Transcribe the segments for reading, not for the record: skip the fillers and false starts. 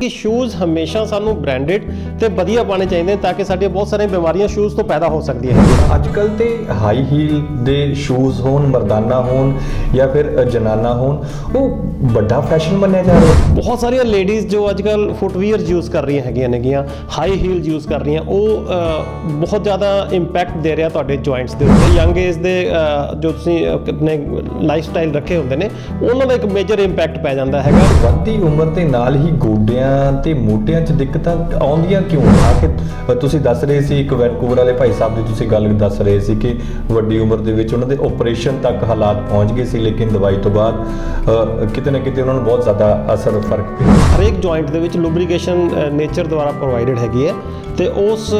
कि शूज़ हमेशा सानू ब्रांडेड ते वधिया पाने चाहिए ताकि साडी बहुत सारी बीमारियां शूज़ तो पैदा हो सकती है। अजकल तो हाई हील दे शूज़ होन मर्दाना होन या फिर जनाना होन वो बड़ा फैशन बनया जा रहा है। बहुत सारी लेडीज़ जो अजकल फुटवीयर यूज़ कर रही हैगियां हाई हील यूज़ कर रही हैं वो बहुत ज़्यादा इंपैक्ट दे रहा तुहाडे जॉइंट्स दे उत्ते। यंग एज दे जो तुसीं अपने लाइफ स्टाइल रखे होंदे ने उन्हां दा एक मेजर इंपैक्ट पै जांदा हैगा। ਵੱਧਦੀ ਉਮਰ ਦੇ ਨਾਲ ਹੀ ਗੋਡਿਆਂ ਤੇ ਮੋਢਿਆਂ 'ਚ ਦਿੱਕਤਾਂ ਆਉਂਦੀਆਂ ਕਿਉਂ ਆ? ਕਿ ਤੁਸੀਂ ਦੱਸ ਰਹੇ ਸੀ ਇੱਕ ਵੈਨਕੂਵਰ ਵਾਲੇ ਭਾਈ ਸਾਹਿਬ ਦੀ ਤੁਸੀਂ ਗੱਲ ਦੱਸ ਰਹੇ ਸੀ ਕਿ ਵੱਡੀ ਉਮਰ ਦੇ ਵਿੱਚ ਉਹਨਾਂ ਦੇ ਆਪਰੇਸ਼ਨ ਤੱਕ ਹਾਲਾਤ ਪਹੁੰਚ ਗਏ ਸੀ, ਲੇਕਿਨ ਦਵਾਈ ਤੋਂ ਬਾਅਦ ਕਿਤੇ ਨਾ ਕਿਤੇ ਉਹਨਾਂ ਨੂੰ ਬਹੁਤ ਜ਼ਿਆਦਾ ਅਸਰ ਫਰਕ ਪਿਆ। ਹਰੇਕ ਜੁਆਇੰਟ ਦੇ ਵਿੱਚ ਲੁਬਰੀਕੇਸ਼ਨ ਨੇਚਰ ਦੁਆਰਾ ਪ੍ਰੋਵਾਈਡਡ ਹੈਗੀ ਹੈ ਤੇ ਉਸ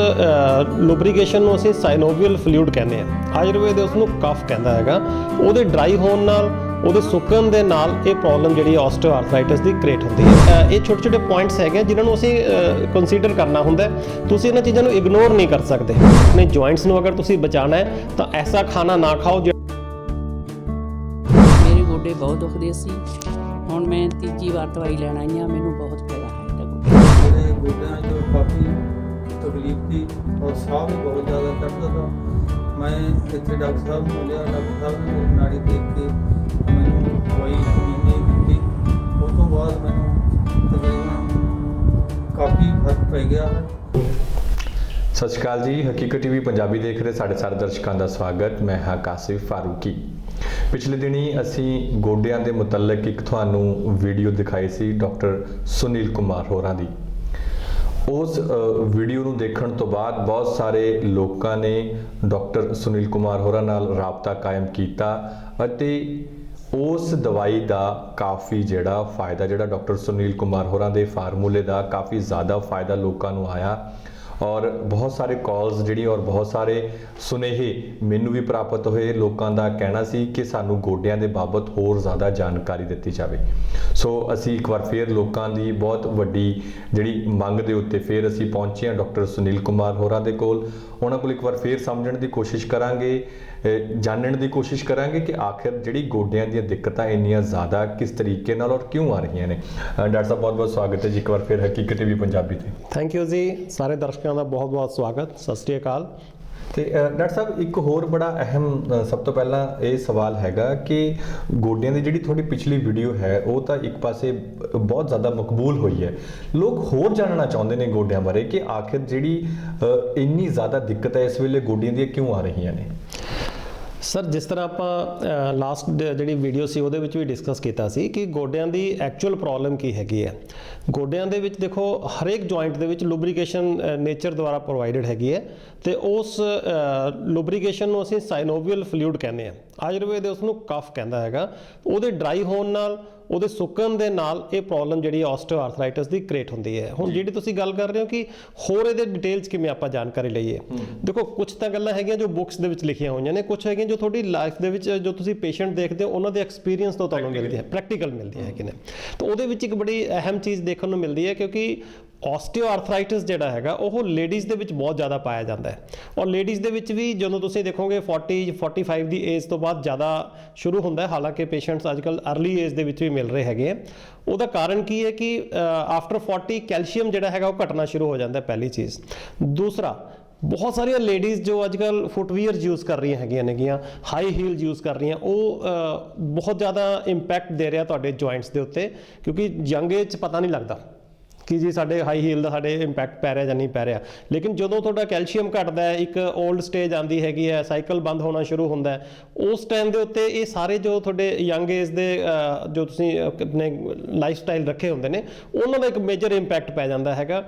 ਲੁਬਰੀਕੇਸ਼ਨ ਨੂੰ ਅਸੀਂ ਸਾਈਨੋਵੀਅਲ ਫਲੂਇਡ ਕਹਿੰਦੇ ਆ। ਆਯੁਰਵੇਦ ਉਸ ਨੂੰ ਕਫ ਕਹਿੰਦਾ ਹੈਗਾ। ਉਹਦੇ ਡਰਾਈ ਹੋਣ ਨਾਲ ਉਹਦੇ ਸੁੱਕਣ ਦੇ ਨਾਲ ਇਹ ਪ੍ਰੋਬਲਮ ਜਿਹੜੀ ਆਸਟੀਓਆਰਥਰਾਈਟਿਸ ਦੀ ਕ੍ਰੀਏਟ ਹੁੰਦੀ ਹੈ। ਇਹ ਛੋਟੇ ਛੋਟੇ ਪੁਆਇੰਟਸ ਹੈਗੇ ਜਿਨ੍ਹਾਂ ਨੂੰ ਅਸੀਂ ਕੰਸੀਡਰ ਕਰਨਾ ਹੁੰਦਾ। ਤੁਸੀਂ ਇਹਨਾਂ ਚੀਜ਼ਾਂ ਨੂੰ ਇਗਨੋਰ ਨਹੀਂ ਕਰ ਸਕਦੇ। ਆਪਣੇ ਜੁਆਇੰਟਸ ਨੂੰ ਅਗਰ ਤੁਸੀਂ ਬਚਾਉਣਾ ਹੈ ਤਾਂ ਐਸਾ ਖਾਣਾ ਨਾ ਖਾਓ। ਮੇਰੇ ਗੋਡੇ ਬਹੁਤ ਦੁਖਦੇ ਸੀ, ਹੁਣ ਮੈਂ ਤੀਜੀ ਵਾਰ ਦਵਾਈ ਲੈਣ ਆਈ ਹਾਂ, ਮੈਨੂੰ ਬਹੁਤ ਫਾਇਦਾ ਹੈ। मेरे गोड्या जो काफ़ी तकलीफ थी और साह भी बहुत ज़्यादा चढ़ता था। मैं इतने डॉक्टर साहब को मिले, डॉक्टर साहब ने मेरी नाड़ी देख के मैंने दवाई महीने दी। उस तो बाद मैंने तकरीबन काफ़ी फर्क पै गया है। ਸਤਿ ਸ਼੍ਰੀ ਅਕਾਲ ਜੀ, ਹਕੀਕਤ ਟੀਵੀ ਪੰਜਾਬੀ ਦੇਖ ਰਹੇ ਸਾਡੇ ਸਾਰੇ ਦਰਸ਼ਕਾਂ ਦਾ ਸਵਾਗਤ। ਮੈਂ ਹਾਂ ਕਾਸਿਫ ਫਾਰੂਕੀ। ਪਿਛਲੇ ਦਿਨੀ ਅਸੀਂ ਗੋਡਿਆਂ ਦੇ ਮੁਤਲਕ ਇੱਕ ਤੁਹਾਨੂੰ ਵੀਡੀਓ ਦਿਖਾਈ ਸੀ ਡਾਕਟਰ ਸੁਨੀਲ ਕੁਮਾਰ ਹੋਰਾਂ ਦੀ। ਉਸ ਵੀਡੀਓ ਨੂੰ ਦੇਖਣ ਤੋਂ ਬਾਅਦ ਬਹੁਤ ਸਾਰੇ ਲੋਕਾਂ ਨੇ ਡਾਕਟਰ ਸੁਨੀਲ ਕੁਮਾਰ ਹੋਰਾਂ ਨਾਲ ਰਾਬਤਾ ਕਾਇਮ ਕੀਤਾ ਅਤੇ ਉਸ ਦਵਾਈ ਦਾ ਕਾਫੀ ਜਿਹੜਾ ਫਾਇਦਾ ਜਿਹੜਾ ਡਾਕਟਰ ਸੁਨੀਲ ਕੁਮਾਰ ਹੋਰਾਂ ਦੇ ਫਾਰਮੂਲੇ ਦਾ ਕਾਫੀ ਜ਼ਿਆਦਾ ਫਾਇਦਾ ਲੋਕਾਂ ਨੂੰ ਆਇਆ और बहुत सारे कॉल्स जी और बहुत सारे सुनेहे मैनू भी प्राप्त होए। लोगों का कहना सी कि सानू गोडियां दे बाबत होर ज़्यादा जानकारी दी जाए। सो असी एक बार फिर लोगों की बहुत वड्डी जिहड़ी मंग दे उत्ते फिर असी पहुंचे हैं डॉक्टर सुनील कुमार होरां दे कोल। उन्हां कोल एक बार फिर समझण की कोशिश करांगे, जानने की कोशिश करांगे कि आखिर जिहड़ी गोडियां दी दिक्कतां इन्नियां ज़्यादा किस तरीके नाल और क्यों आ रही ने। डॉक्टर साहब बहुत बहुत स्वागत है जी एक बार फिर हकीकत टीवी पंजाबी ते। थैंक यू जी, सारे दर्शकों का बहुत बहुत स्वागत। सत श्री अकाल। ਤੇ ਡਾਕਟਰ ਸਾਹਿਬ ਇੱਕ ਹੋਰ ਬੜਾ ਅਹਿਮ ਸਭ ਤੋਂ ਪਹਿਲਾਂ ਇਹ ਸਵਾਲ ਹੈਗਾ ਕਿ ਗੋਡਿਆਂ ਦੀ ਜਿਹੜੀ ਤੁਹਾਡੀ ਪਿਛਲੀ ਵੀਡੀਓ ਹੈ ਉਹ ਤਾਂ ਇੱਕ ਪਾਸੇ ਬਹੁਤ ਜ਼ਿਆਦਾ ਮਕਬੂਲ ਹੋਈ ਹੈ। ਲੋਕ ਹੋਰ ਜਾਣਨਾ ਚਾਹੁੰਦੇ ਨੇ ਗੋਡਿਆਂ ਬਾਰੇ ਕਿ ਆਖਿਰ ਜਿਹੜੀ ਇੰਨੀ ਜ਼ਿਆਦਾ ਦਿੱਕਤ ਹੈ ਇਸ ਵੇਲੇ ਗੋਡਿਆਂ ਦੀਆਂ ਕਿਉਂ ਆ ਰਹੀਆਂ ਨੇ। ਸਰ ਜਿਸ ਤਰ੍ਹਾਂ ਆਪਾਂ ਲਾਸਟ ਜਿਹੜੀ ਵੀਡੀਓ ਸੀ ਉਹਦੇ ਵਿੱਚ ਵੀ ਡਿਸਕਸ ਕੀਤਾ ਸੀ ਕਿ ਗੋਡਿਆਂ ਦੀ ਐਕਚੁਅਲ ਪ੍ਰੋਬਲਮ ਕੀ ਹੈਗੀ ਹੈ। ਗੋਡਿਆਂ ਦੇ ਵਿੱਚ ਦੇਖੋ ਹਰੇਕ ਜੁਆਇੰਟ ਦੇ ਵਿੱਚ ਲੁਬਰੀਕੇਸ਼ਨ ਨੇਚਰ ਦੁਆਰਾ ਪ੍ਰੋਵਾਈਡਡ ਹੈਗੀ ਹੈ ਤੇ ਉਸ ਲੁਬਰੀਕੇਸ਼ਨ ਨੂੰ ਅਸੀਂ ਸਾਈਨੋਵੀਅਲ ਫਲੂਇਡ ਕਹਿੰਦੇ ਆ। ਆਯੁਰਵੇਦ ਉਸ ਨੂੰ ਕਫ ਕਹਿੰਦਾ ਹੈਗਾ। ਉਹਦੇ ਡਰਾਈ ਹੋਣ ਨਾਲ ਉਹਦੇ ਸੁੱਕਣ ਦੇ ਨਾਲ ਇਹ ਪ੍ਰੋਬਲਮ ਜਿਹੜੀ ਆਸਟੀਓਆਰਥਰਾਈਟਿਸ ਦੀ ਕ੍ਰੀਏਟ ਹੁੰਦੀ ਹੈ। ਹੁਣ ਜਿਹੜੀ ਤੁਸੀਂ ਗੱਲ ਕਰ ਰਹੇ ਹੋ ਕਿ ਹੋਰ ਇਹਦੇ ਡਿਟੇਲਸ ਕਿਵੇਂ ਆਪਾਂ ਜਾਣਕਾਰੀ ਲਈਏ, ਦੇਖੋ ਕੁਝ ਤਾਂ ਗੱਲਾਂ ਹੈਗੀਆਂ ਜੋ ਬੁੱਕਸ ਦੇ ਵਿੱਚ ਲਿਖੀਆਂ ਹੋਈਆਂ ਨੇ, ਕੁਝ ਹੈਗੀਆਂ ਜੋ ਤੁਹਾਡੀ ਲਾਈਫ ਦੇ ਵਿੱਚ ਜੋ ਤੁਸੀਂ ਪੇਸ਼ੈਂਟ ਦੇਖਦੇ ਹੋ ਉਹਨਾਂ ਦੇ ਐਕਸਪੀਰੀਅੰਸ ਤੋਂ ਤੁਹਾਨੂੰ ਮਿਲਦੀ ਹੈ, ਪ੍ਰੈਕਟੀਕਲ ਮਿਲਦੀ ਹੈ ਕਿ ਨੇ। ਤਾਂ ਉਹਦੇ ਵਿੱਚ ਇੱਕ ਬੜੀ ਅਹਿਮ ਚੀਜ਼ ਦੇਖਣ ਨੂੰ ਮਿਲਦੀ ਹੈ ਕਿਉਂਕਿ ਆਸਟੀਓਆਰਥਰਾਈਟਿਸ ਜਿਹੜਾ ਹੈਗਾ ਉਹ ਲੇਡੀਜ਼ ਦੇ ਵਿੱਚ ਬਹੁਤ ਜ਼ਿਆਦਾ ਪਾਇਆ ਜਾਂਦਾ ਹੈ ਔਰ ਲੇਡੀਜ਼ ਦੇ ਵਿੱਚ ਵੀ ਜਦੋਂ ਤੁਸੀਂ ਦੇਖੋਗੇ 40-45 ਦੀ ਏਜ ਤੋਂ ਬਾਅਦ ਜ਼ਿਆਦਾ ਸ਼ੁਰੂ ਹੁੰਦਾ ਹੈ। ਹਾਲਾਂਕਿ ਪੇਸ਼ੈਂਟਸ ਅੱਜ ਕੱਲ੍ਹ ਅਰਲੀ ਏਜ ਦੇ ਵਿੱਚ ਵੀ ਮਿਲ ਰਹੇ ਹੈਗੇ ਆ। ਉਹਦਾ ਕਾਰਨ ਕੀ ਹੈ ਕਿ ਆਫਟਰ 40 ਕੈਲਸ਼ੀਅਮ ਜਿਹੜਾ ਹੈਗਾ ਉਹ ਘਟਣਾ ਸ਼ੁਰੂ ਹੋ ਜਾਂਦਾ ਪਹਿਲੀ ਚੀਜ਼। ਦੂਸਰਾ ਬਹੁਤ ਸਾਰੀਆਂ ਲੇਡੀਜ਼ ਜੋ ਅੱਜ ਕੱਲ੍ਹ ਫੁਟਵੀਅਰ ਯੂਜ਼ ਕਰ ਰਹੀਆਂ ਹੈਗੀਆਂ ਨੇਗੀਆਂ ਹਾਈ ਹੀਲ ਯੂਜ਼ ਕਰ ਰਹੀਆਂ ਉਹ ਬਹੁਤ ਜ਼ਿਆਦਾ ਇੰਪੈਕਟ ਦੇ ਰਿਹਾ ਤੁਹਾਡੇ ਜੁਆਇੰਟਸ ਦੇ ਉੱਤੇ ਕਿਉਂਕਿ ਯੰਗ ਏਜ 'ਚ ਪਤਾ ਨਹੀਂ ਲੱਗਦਾ ਕਿ ਜੀ ਸਾਡੇ ਹਾਈ ਹੀਲ ਦਾ ਸਾਡੇ ਇੰਪੈਕਟ ਪੈ ਰਿਹਾ ਜਾਂ ਨਹੀਂ ਪੈ ਰਿਹਾ। ਲੇਕਿਨ ਜਦੋਂ ਤੁਹਾਡਾ ਕੈਲਸ਼ੀਅਮ ਘਟਦਾ ਹੈ, ਇੱਕ 올ਡ ਸਟੇਜ ਆਉਂਦੀ ਹੈਗੀ ਹੈ, ਸਾਈਕਲ ਬੰਦ ਹੋਣਾ ਸ਼ੁਰੂ ਹੁੰਦਾ ਹੈ, ਉਸ ਟਾਈਮ ਦੇ ਉੱਤੇ ਇਹ ਸਾਰੇ ਜੋ ਤੁਹਾਡੇ ਯੰਗ ਏਜ ਦੇ ਜੋ ਤੁਸੀਂ ਆਪਣੇ ਲਾਈਫ ਸਟਾਈਲ ਰੱਖੇ ਹੁੰਦੇ ਨੇ ਉਹਨਾਂ ਦਾ ਇੱਕ ਮੇਜਰ ਇੰਪੈਕਟ ਪੈ ਜਾਂਦਾ ਹੈਗਾ।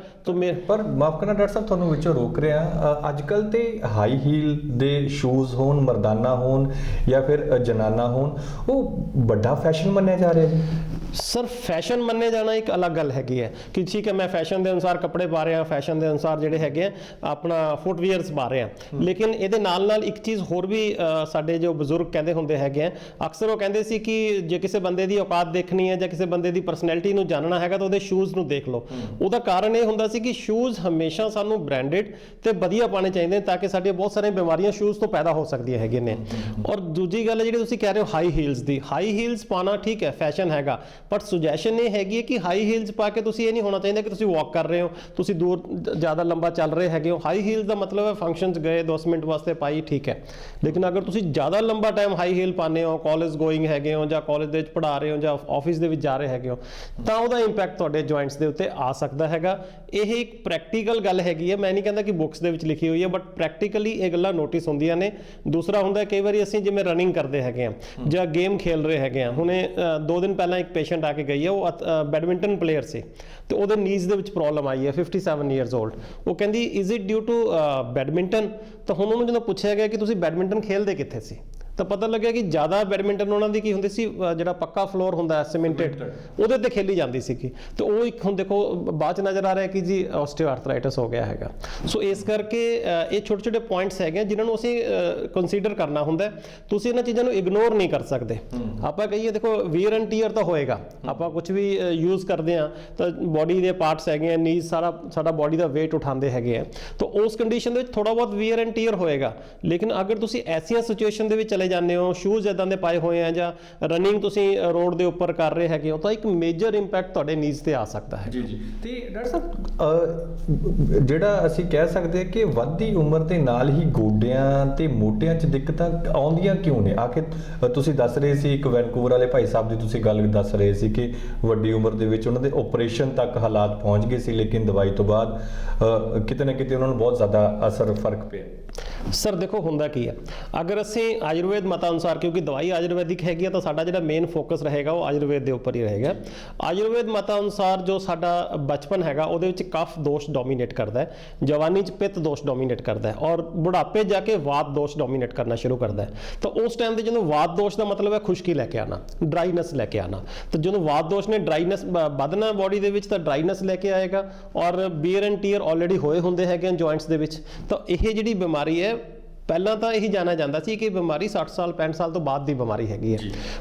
ਪਰ ਮਾਫ ਕਰਨਾ ਡਾਕਟਰ ਸਾਹਿਬ ਤੁਹਾਨੂੰ ਵਿੱਚੋਂ ਰੋਕ ਰਿਹਾ, ਅੱਜ ਕੱਲ੍ਹ ਤੇ ਹਾਈ ਹੀਲ ਦੇ ਸ਼ੂਜ਼ ਹੋਣ ਮਰਦਾਨਾ ਹੋਣ ਜਾਂ ਫਿਰ ਜਨਾਨਾ ਹੋਣ ਉਹ ਵੱਡਾ ਫੈਸ਼ਨ ਮੰਨਿਆ ਜਾ ਰਿਹਾ ਜੀ। ਸਰ ਫੈਸ਼ਨ ਮੰਨੇ ਜਾਣਾ ਇੱਕ ਅਲੱਗ ਗੱਲ ਹੈਗੀ ਹੈ ਕਿ ਠੀਕ ਹੈ ਮੈਂ ਫੈਸ਼ਨ ਦੇ ਅਨੁਸਾਰ ਕੱਪੜੇ ਪਾ ਰਿਹਾ, ਫੈਸ਼ਨ ਦੇ ਅਨੁਸਾਰ ਜਿਹੜੇ ਹੈਗੇ ਆ ਆਪਣਾ ਫੁੱਟਵੀਅਰਸ ਪਾ ਰਹੇ ਆ। ਲੇਕਿਨ ਇਹਦੇ ਨਾਲ ਨਾਲ ਇੱਕ ਚੀਜ਼ ਹੋਰ ਵੀ ਸਾਡੇ ਜੋ ਬਜ਼ੁਰਗ ਕਹਿੰਦੇ ਹੁੰਦੇ ਹੈਗੇ ਆ, ਅਕਸਰ ਉਹ ਕਹਿੰਦੇ ਸੀ ਕਿ ਜੇ ਕਿਸੇ ਬੰਦੇ ਦੀ ਔਕਾਤ ਦੇਖਣੀ ਹੈ ਜਾਂ ਕਿਸੇ ਬੰਦੇ ਦੀ ਪਰਸਨੈਲਿਟੀ ਨੂੰ ਜਾਣਨਾ ਹੈਗਾ ਤਾਂ ਉਹਦੇ ਸ਼ੂਜ਼ ਨੂੰ ਦੇਖ ਲਓ। ਉਹਦਾ ਕਾਰਨ ਇਹ ਹੁੰਦਾ ਸੀ ਕਿ ਸ਼ੂਜ਼ ਹਮੇਸ਼ਾ ਸਾਨੂੰ ਬ੍ਰਾਂਡਡ ਤੇ ਵਧੀਆ ਪਾਣੇ ਚਾਹੀਦੇ ਤਾਂ ਕਿ ਸਾਡੀਆਂ ਬਹੁਤ ਸਾਰੀਆਂ ਬਿਮਾਰੀਆਂ ਸ਼ੂਜ਼ ਤੋਂ ਪੈਦਾ ਹੋ ਸਕਦੀਆਂ ਹੈਗੀਆਂ ਨੇ। ਔਰ ਦੂਜੀ ਗੱਲ ਜਿਹੜੀ ਤੁਸੀਂ ਕਹਿ ਰਹੇ ਹੋ ਹਾਈ ਹੀਲਸ ਦੀ, ਹਾਈ ਹੀਲਸ ਪਾਣਾ ਠੀਕ ਹੈ ਫੈਸ਼ਨ ਹੈਗਾ ਬਟ ਸੁਜੈਸ਼ਨ ਇਹ ਹੈਗੀ ਹੈ ਕਿ ਹਾਈ ਹੀਲਸ ਪਾ ਕੇ ਤੁਸੀਂ ਇਹ ਨਹੀਂ ਹੋਣਾ ਚਾਹੀਦਾ ਕਿ ਤੁਸੀਂ ਵਾਕ ਕਰ ਰਹੇ ਹੋ, ਤੁਸੀਂ ਦੂਰ ਜ਼ਿਆਦਾ ਲੰਬਾ ਚੱਲ ਰਹੇ ਹੈਗੇ ਹੋ। ਹਾਈ ਹੀਲਸ ਦਾ ਮਤਲਬ ਹੈ ਫੰਕਸ਼ਨਸ ਗਏ 10 ਮਿੰਟ ਵਾਸਤੇ ਪਾਈ, ਠੀਕ ਹੈ, ਲੇਕਿਨ ਅਗਰ ਤੁਸੀਂ ਜ਼ਿਆਦਾ ਲੰਬਾ ਟਾਈਮ ਹਾਈ ਹੀਲ ਪਾਉਂਦੇ ਹੋ, ਕਾਲਜ ਗੋਇੰਗ ਹੈਗੇ ਹੋ ਜਾਂ ਕਾਲਜ ਦੇ ਵਿੱਚ ਪੜ੍ਹਾ ਰਹੇ ਹੋ ਜਾਂ ਆਫਿਸ ਦੇ ਵਿੱਚ ਜਾ ਰਹੇ ਹੈਗੇ ਹੋ, ਤਾਂ ਉਹਦਾ ਇੰਪੈਕਟ ਤੁਹਾਡੇ ਜੁਆਇੰਟਸ ਦੇ ਉੱਤੇ ਆ ਸਕਦਾ ਹੈਗਾ। ਇਹ ਇੱਕ ਪ੍ਰੈਕਟੀਕਲ ਗੱਲ ਹੈਗੀ ਹੈ, ਮੈਂ ਨਹੀਂ ਕਹਿੰਦਾ ਕਿ ਬੁੱਕਸ ਦੇ ਵਿੱਚ ਲਿਖੀ ਹੋਈ ਹੈ, ਬਟ ਪ੍ਰੈਕਟੀਕਲੀ ਇਹ ਗੱਲਾਂ ਨੋਟਿਸ ਹੁੰਦੀਆਂ ਨੇ। ਦੂਸਰਾ ਹੁੰਦਾ ਕਈ ਵਾਰੀ ਅਸੀਂ ਜਿਵੇਂ ਰਨਿੰਗ ਕਰਦੇ ਹੈਗੇ ਆ ਜਾਂ ਗੇਮ ਖੇਲ ਰਹੇ ਹੈਗੇ ਆ, ਹੁਣੇ 2 ਦਿਨ ਪਹਿਲਾਂ ਇੱਕ ਪੇਸ਼ੈਂਟ ਆ ਕੇ ਗਈ ਹੈ, ਉਹ ਬੈਡਮਿੰਟਨ ਪਲੇਅਰ ਸੀ ਤੇ ਉਹਦੇ ਨੀਜ਼ ਦੇ ਵਿੱਚ ਪ੍ਰੋਬਲਮ ਆਈ ਹੈ, 57 ਇਅਰਸ 올ਡ। ਉਹ ਕਹਿੰਦੀ is it due to badminton? ਤਾਂ ਹੁਣ ਉਹਨੂੰ ਜਦੋਂ ਪੁੱਛਿਆ ਗਿਆ ਕਿ ਤੁਸੀਂ ਬੈਡਮਿੰਟਨ ਖੇਲਦੇ ਕਿੱਥੇ ਸੀ, ਤਾਂ ਪਤਾ ਲੱਗਿਆ ਕਿ ਜ਼ਿਆਦਾ ਬੈਡਮਿੰਟਨ ਉਹਨਾਂ ਦੀ ਕੀ ਹੁੰਦੀ ਸੀ, ਜਿਹੜਾ ਪੱਕਾ ਫਲੋਰ ਹੁੰਦਾ ਸੀਮੈਂਟਡ, ਉਹਦੇ ਤੇ ਖੇਲੀ ਜਾਂਦੀ ਸੀਗੀ। ਤੇ ਉਹ ਇੱਕ ਹੁਣ ਦੇਖੋ ਬਾਅਦ ਚ ਨਜ਼ਰ ਆ ਰਿਹਾ ਕਿ ਜੀ ਆਸਟੀਓਆਰਥਰਾਈਟਿਸ ਹੋ ਗਿਆ ਹੈਗਾ। ਸੋ ਇਸ ਕਰਕੇ ਇਹ ਛੋਟੇ ਛੋਟੇ ਪੁਆਇੰਟਸ ਹੈਗੇ ਜਿਨ੍ਹਾਂ ਨੂੰ ਅਸੀਂ ਕੰਸੀਡਰ ਕਰਨਾ ਹੁੰਦਾ। ਤੁਸੀਂ ਇਹਨਾਂ ਚੀਜ਼ਾਂ ਨੂੰ ਇਗਨੋਰ ਨਹੀਂ ਕਰ ਸਕਦੇ। ਆਪਾਂ ਕਹੀਏ ਦੇਖੋ ਵੀਅਰ ਐਂਡ ਟੀਅਰ ਤਾਂ ਹੋਏਗਾ, ਆਪਾਂ ਕੁਝ ਵੀ ਯੂਜ਼ ਕਰਦੇ ਆ ਤਾਂ ਬੋਡੀ ਦੇ ਪਾਰਟਸ ਹੈਗੇ ਆ, ਨੀਜ਼ ਸਾਡਾ ਬੋਡੀ ਦਾ weight ਉਠਾਉਂਦੇ ਹੈਗੇ ਆ, ਤਾਂ ਉਸ ਕੰਡੀਸ਼ਨ ਦੇ ਵਿੱਚ ਥੋੜਾ ਬਹੁਤ ਵੀਅਰ ਐਂਡ ਟੀਅਰ ਹੋਏਗਾ। ਲੇਕਿਨ ਅਗਰ ਤੁਸੀਂ ਐਸੀਆਂ ਸਿਚੁਏਸ਼ਨ ਦੇ ਵਿੱਚ ਚਲੇ ਜਾਂਦੇ ਹੋ, ਸ਼ੂਜ਼ ਇਦਾਂ ਦੇ ਪਾਏ ਹੋਏ ਆ ਜਾਂ ਰਨਿੰਗ ਤੁਸੀਂ ਰੋਡ ਦੇ ਉੱਪਰ ਕਰ ਰਹੇ ਹੈਗੇ ਹੋ, ਤਾਂ ਇੱਕ ਮੇਜਰ ਇੰਪੈਕਟ ਤੁਹਾਡੇ ਨੀਜ਼ ਤੇ ਆ ਸਕਦਾ ਹੈ। ਜੀ ਜੀ। ਤੇ ਡਾਕਟਰ ਸਾਹਿਬ ਜਿਹੜਾ ਅਸੀਂ ਕਹਿ ਸਕਦੇ ਹਾਂ ਕਿ ਵੱਧਦੀ ਉਮਰ ਦੇ ਨਾਲ ਹੀ ਗੋਡਿਆਂ ਤੇ ਮੋਢਿਆਂ 'ਚ ਦਿੱਕਤਾਂ ਆਉਂਦੀਆਂ ਕਿਉਂ ਨੇ? ਆਖਿਰ ਤੁਸੀਂ ਦੱਸ ਰਹੇ ਸੀ ਇੱਕ ਵੈਨਕੂਵਰ ਵਾਲੇ ਭਾਈ ਸਾਹਿਬ ਦੀ ਤੁਸੀਂ ਗੱਲ ਦੱਸ ਰਹੇ ਸੀ ਕਿ ਵੱਡੀ ਉਮਰ ਦੇ ਵਿੱਚ ਉਹਨਾਂ ਦੇ ਆਪਰੇਸ਼ਨ ਤੱਕ ਹਾਲਾਤ ਪਹੁੰਚ ਗਏ ਸੀ, ਲੇਕਿਨ ਦਵਾਈ ਤੋਂ ਬਾਅਦ ਕਿਤੇ ਨਾ ਕਿਤੇ ਉਹਨਾਂ ਨੂੰ ਬਹੁਤ ਜ਼ਿਆਦਾ ਫਰਕ ਪਿਆ। ਸਰ ਦੇਖੋ ਹੁੰਦਾ ਕੀ ਹੈ, ਅਗਰ ਅਸੀਂ ਆਯੁਰਵੇਦ ਮਤ ਅਨੁਸਾਰ, ਕਿਉਂਕਿ ਦਵਾਈ ਆਯੁਰਵੈਦਿਕ ਹੈਗੀ ਆ, ਤਾਂ ਸਾਡਾ ਜਿਹੜਾ ਮੇਨ ਫੋਕਸ ਰਹੇਗਾ ਉਹ ਆਯੁਰਵੇਦ ਦੇ ਉੱਪਰ ਹੀ ਰਹੇਗਾ। ਆਯੁਰਵੇਦ ਮਤ ਅਨੁਸਾਰ ਜੋ ਸਾਡਾ ਬਚਪਨ ਹੈਗਾ ਉਹਦੇ ਵਿੱਚ ਕਫ ਦੋਸ਼ ਡੋਮੀਨੇਟ ਕਰਦਾ ਹੈ, ਜਵਾਨੀ 'ਚ ਪਿੱਤ ਦੋਸ਼ ਡੋਮੀਨੇਟ ਕਰਦਾ ਹੈ, ਔਰ ਬੁਢਾਪੇ ਜਾ ਕੇ ਵਾਤ ਦੋਸ਼ ਡੋਮੀਨੇਟ ਕਰਨਾ ਸ਼ੁਰੂ ਕਰਦਾ ਹੈ। ਤਾਂ ਉਸ ਟਾਈਮ ਤੇ ਜਦੋਂ ਵਾਤ ਦੋਸ਼ ਦਾ ਮਤਲਬ ਹੈ ਖੁਸ਼ਕੀ ਲੈ ਕੇ ਆਣਾ, ਡਰਾਈਨੈਸ ਲੈ ਕੇ ਆਣਾ, ਤਾਂ ਜਦੋਂ ਵਾਤ ਦੋਸ਼ ਨੇ ਡਰਾਈਨੈਸ ਵਧਣਾ ਬੋਡੀ ਦੇ ਵਿੱਚ, ਤਾਂ ਡਰਾਈਨੈਸ ਲੈ ਕੇ ਆਏਗਾ। ਔਰ ਬੀਅਰ ਐਂਡ ਟੀਅਰ ਆਲਰੇਡੀ ਹੋਏ ਹੁੰਦੇ ਹੈਗੇ ਜੁਆਇੰਟਸ ਦੇ ਵਿੱਚ, ਤਾਂ ਇਹ ਜਿਹੜੀ ਬਿਮਾਰੀ ਹੈ ਪਹਿਲਾਂ ਤਾਂ ਇਹੀ ਜਾਣਿਆ ਜਾਂਦਾ ਸੀ ਕਿ ਬਿਮਾਰੀ 60 ਸਾਲ 65 ਸਾਲ ਤੋਂ ਬਾਅਦ ਦੀ ਬਿਮਾਰੀ ਹੈਗੀ ਹੈ।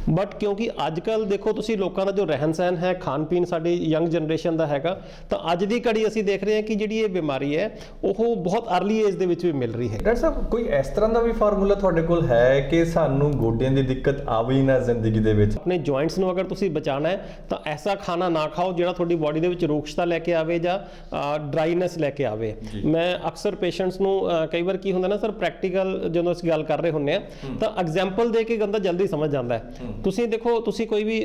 ਬਟ ਕਿਉਂਕਿ ਅੱਜ ਕੱਲ ਦੇਖੋ ਤੁਸੀਂ ਲੋਕਾਂ ਦਾ ਜੋ ਰਹਿਣ ਸਹਿਣ ਹੈ, ਖਾਣ ਪੀਣ ਸਾਡੀ ਯੰਗ ਜਨਰੇਸ਼ਨ ਦਾ ਹੈਗਾ, ਤਾਂ ਅੱਜ ਦੀ ਘੜੀ ਅਸੀਂ ਦੇਖ ਰਹੇ ਹਾਂ ਕਿ ਜਿਹੜੀ ਇਹ ਬਿਮਾਰੀ ਹੈ ਉਹ ਬਹੁਤ ਅਰਲੀ ਏਜ ਦੇ ਵਿੱਚ ਵੀ ਮਿਲ ਰਹੀ ਹੈ। ਡਾਕਟਰ ਸਾਹਿਬ ਕੋਈ ਇਸ ਤਰ੍ਹਾਂ ਦਾ ਵੀ ਫਾਰਮੂਲਾ ਤੁਹਾਡੇ ਕੋਲ ਹੈ ਕਿ ਸਾਨੂੰ ਗੋਡਿਆਂ ਦੀ ਦਿੱਕਤ ਆਵੇ ਨਾ ਜ਼ਿੰਦਗੀ ਦੇ ਵਿੱਚ? ਆਪਣੇ ਜੁਆਇੰਟਸ ਨੂੰ ਅਗਰ ਤੁਸੀਂ ਬਚਾਉਣਾ ਹੈ ਤਾਂ ਐਸਾ ਖਾਣਾ ਨਾ ਖਾਓ ਜਿਹੜਾ ਤੁਹਾਡੀ ਬਾਡੀ ਦੇ ਵਿੱਚ ਰੁਕਸ਼ਤਾ ਲੈ ਕੇ ਆਵੇ ਜਾਂ ਡਰਾਈਨੈਸ ਲੈ ਕੇ ਆਵੇ। ਮੈਂ ਅਕਸਰ ਪੇਸ਼ੈਂਟਸ ਨੂੰ ਕਈ ਵਾਰ ਕੀ ਹੁੰਦਾ ਨਾ ਸਰ, ਪ੍ਰੈਕਟੀਕਲ ਜਦੋਂ ਅਸੀਂ ਗੱਲ ਕਰ ਰਹੇ ਹੁੰਨੇ ਆ ਤਾਂ ਐਗਜ਼ਾਮਪਲ ਦੇ ਕੇ ਬੰਦਾ ਜਲਦੀ ਸਮਝ ਜਾਂਦਾ ਹੈ। ਤੁਸੀਂ ਦੇਖੋ ਤੁਸੀਂ ਕੋਈ ਵੀ